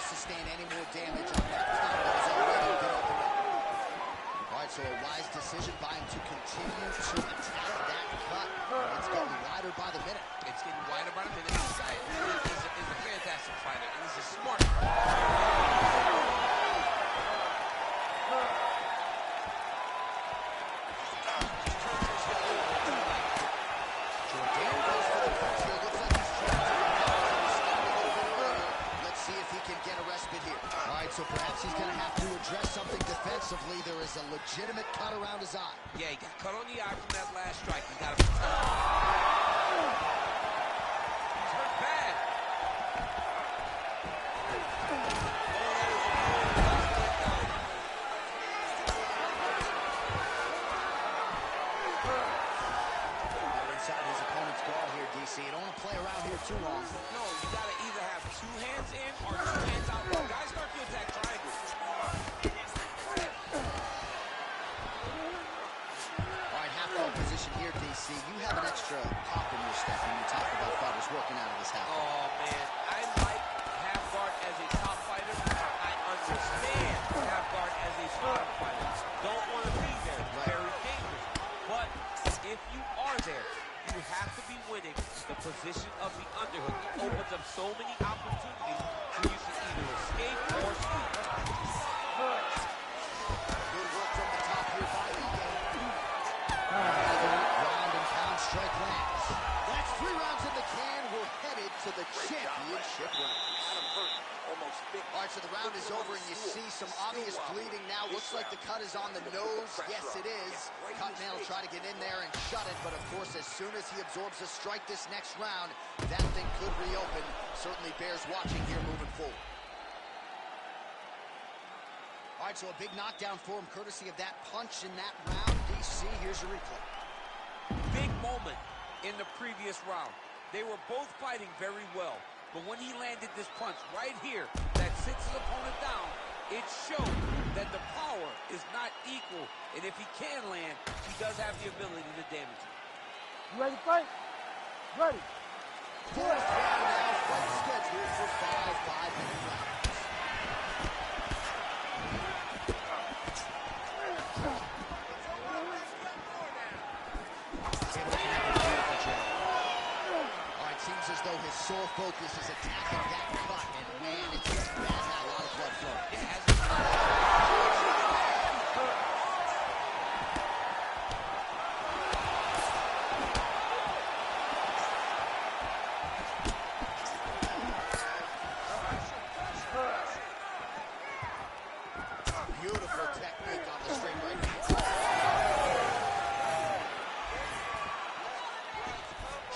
Sustain any more damage on that cut that has already been opened up. All right, so a wise decision by him to continue to attack that cut. It's getting wider by the minute. It's getting wider by the minute. This guy is a fantastic fighter, and he's a smart. So perhaps he's going to have to address something defensively. There is a legitimate cut around his eye. Yeah, he got cut on the eye from that last strike. He got him. He's hurt bad. Inside his opponent's guard here, DC. You don't want to play around here too long. No, you got to either have two hands in or two hands out. Guys start to attack triangles. All right, half-guard position here, DC. You have an extra pop in your step when you talk about fighters working out of this half. Oh, man. I like half guard as a top fighter. I understand half guard as a bottom fighter. Don't want to be there. Very dangerous. But if you are there, you have to be winning the position of the underhook. It opens up so many opportunities for you to either escape or sweep. Good work from the top here by Ige. Round and pound strike lands. That's 3 rounds in the can. We're headed to the championship rounds. All right, so the round is over, and you see some obvious bleeding now. Looks like the cut is on the nose. Yes, it is. Cutman will try to get in there and shut it, but of course, as soon as he absorbs a strike this next round, that thing could reopen. Certainly bears watching here moving forward. All right, so a big knockdown for him, courtesy of that punch in that round. DC, here's your replay. Big moment in the previous round. They were both fighting very well. But when he landed this punch right here that sits his opponent down, it showed that the power is not equal. And if he can land, he does have the ability to damage it. You ready to fight? Ready. Fourth round now, fight scheduled for 5 5-minute rounds. Seems as though his sole focus is attacking that cut, and man, it's just bad now. A lot of blood flow. Beautiful technique on the straight right hand.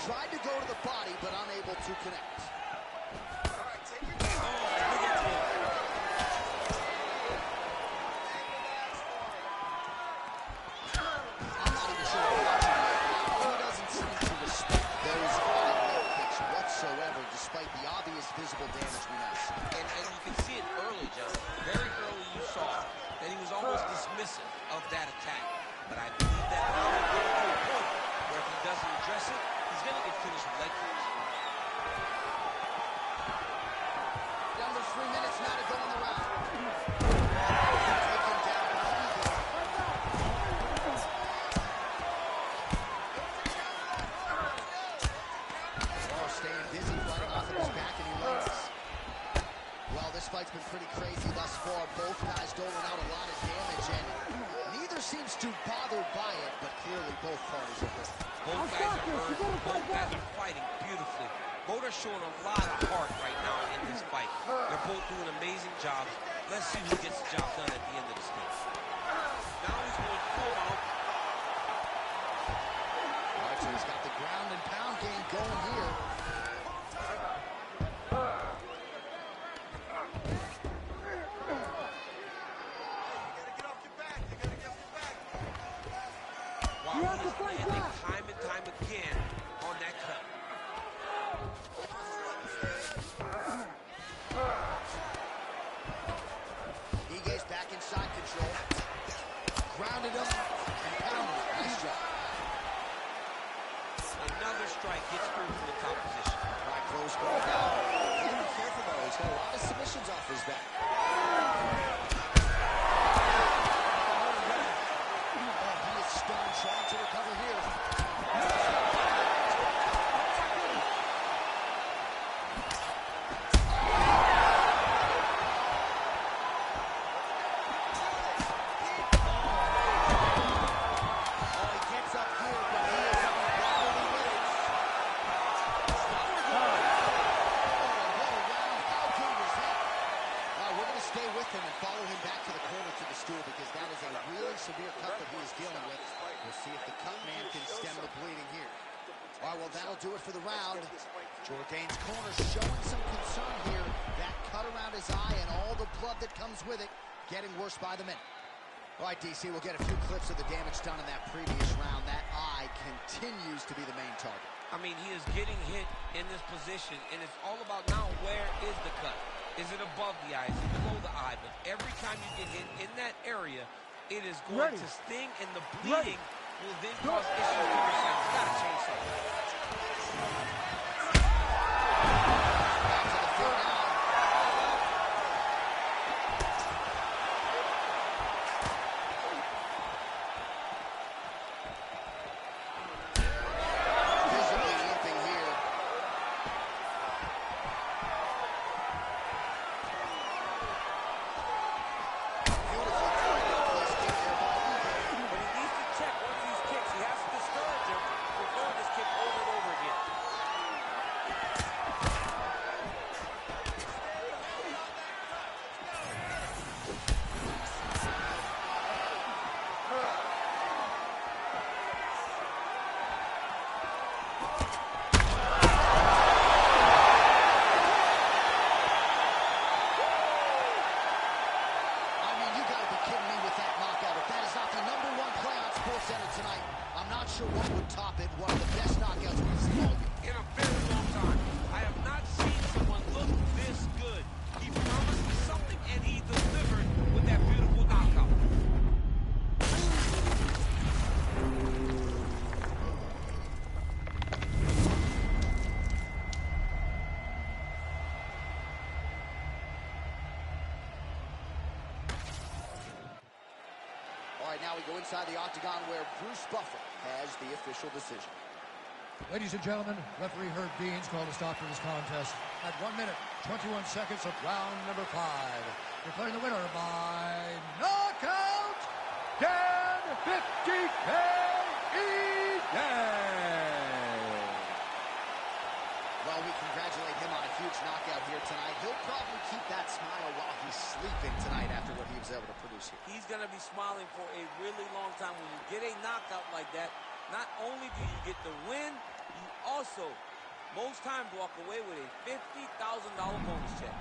Tried to go to the body, but unable to connect. All right, take your time. I'm not even sure what watching right now. He doesn't seem to respect those leg kicks whatsoever, despite the obvious visible damage we now see. And you can see it early, Joe. Very early you saw that he was almost dismissive of that attack. But I believe that now we're getting to a point where if he doesn't address it, he's going to get finished with leg kicks. Under 3 minutes now to go in the round. Taken down by Ige. Oh, staying busy, fighting off of his back, and he lands. Well, this fight's been pretty crazy thus far. Both guys doling out a lot of damage, and neither seems too bothered by it, but clearly both parties are hurt. Both guys are hurt. Both guys are fighting beautifully. Both are showing a lot of heart right now in this fight. They're both doing amazing jobs. Let's see who gets the job done at the end of this thing. Now he's going full out. All right, so he's got the ground and pound game going here. Wow, he's landing time and time again on that cut. pounded him and pounded him. Nice job. Another strike gets through from the top position. Right, close ball down. He's be careful, though. He's got a lot of submissions off his back. Oh, he is stunned, trying to recover here. Severe cut that he is dealing with. We'll see if the cut man can stem the bleeding here. All right, well, that'll do it for the round. Jourdain's corner showing some concern here. That cut around his eye and all the blood that comes with it getting worse by the minute. All right, DC, we'll get a few clips of the damage done in that previous round. That eye continues to be the main target. I mean, he is getting hit in this position, and it's all about now where is the cut? Is it above the eye? Is it below the eye? But every time you get hit in that area, it is going to sting, and the bleeding will then cause issues to your side. It's got to change something. Back to the field now. Visibly limping here. Tonight, I'm not sure what would top it. One of the best knockouts we've seen all year. In a very long time. I have not seen someone look this good. He promised me something, and he delivered with that beautiful knockout. All right, now we go inside the octagon where Bruce Buffer has the official decision. Ladies and gentlemen, referee Herb Deans called a stop to this contest at 1 minute, 21 seconds of round number 5. Declaring the winner by knockout, Dan 50K Well, we congratulate him on a huge knockout here tonight. He'll probably keep that smile while he's sleeping tonight after what he was able to produce here. He's going to be smiling for a really long time. When you get a knockout like that, not only do you get the win, you also, most times, walk away with a $50,000 bonus check.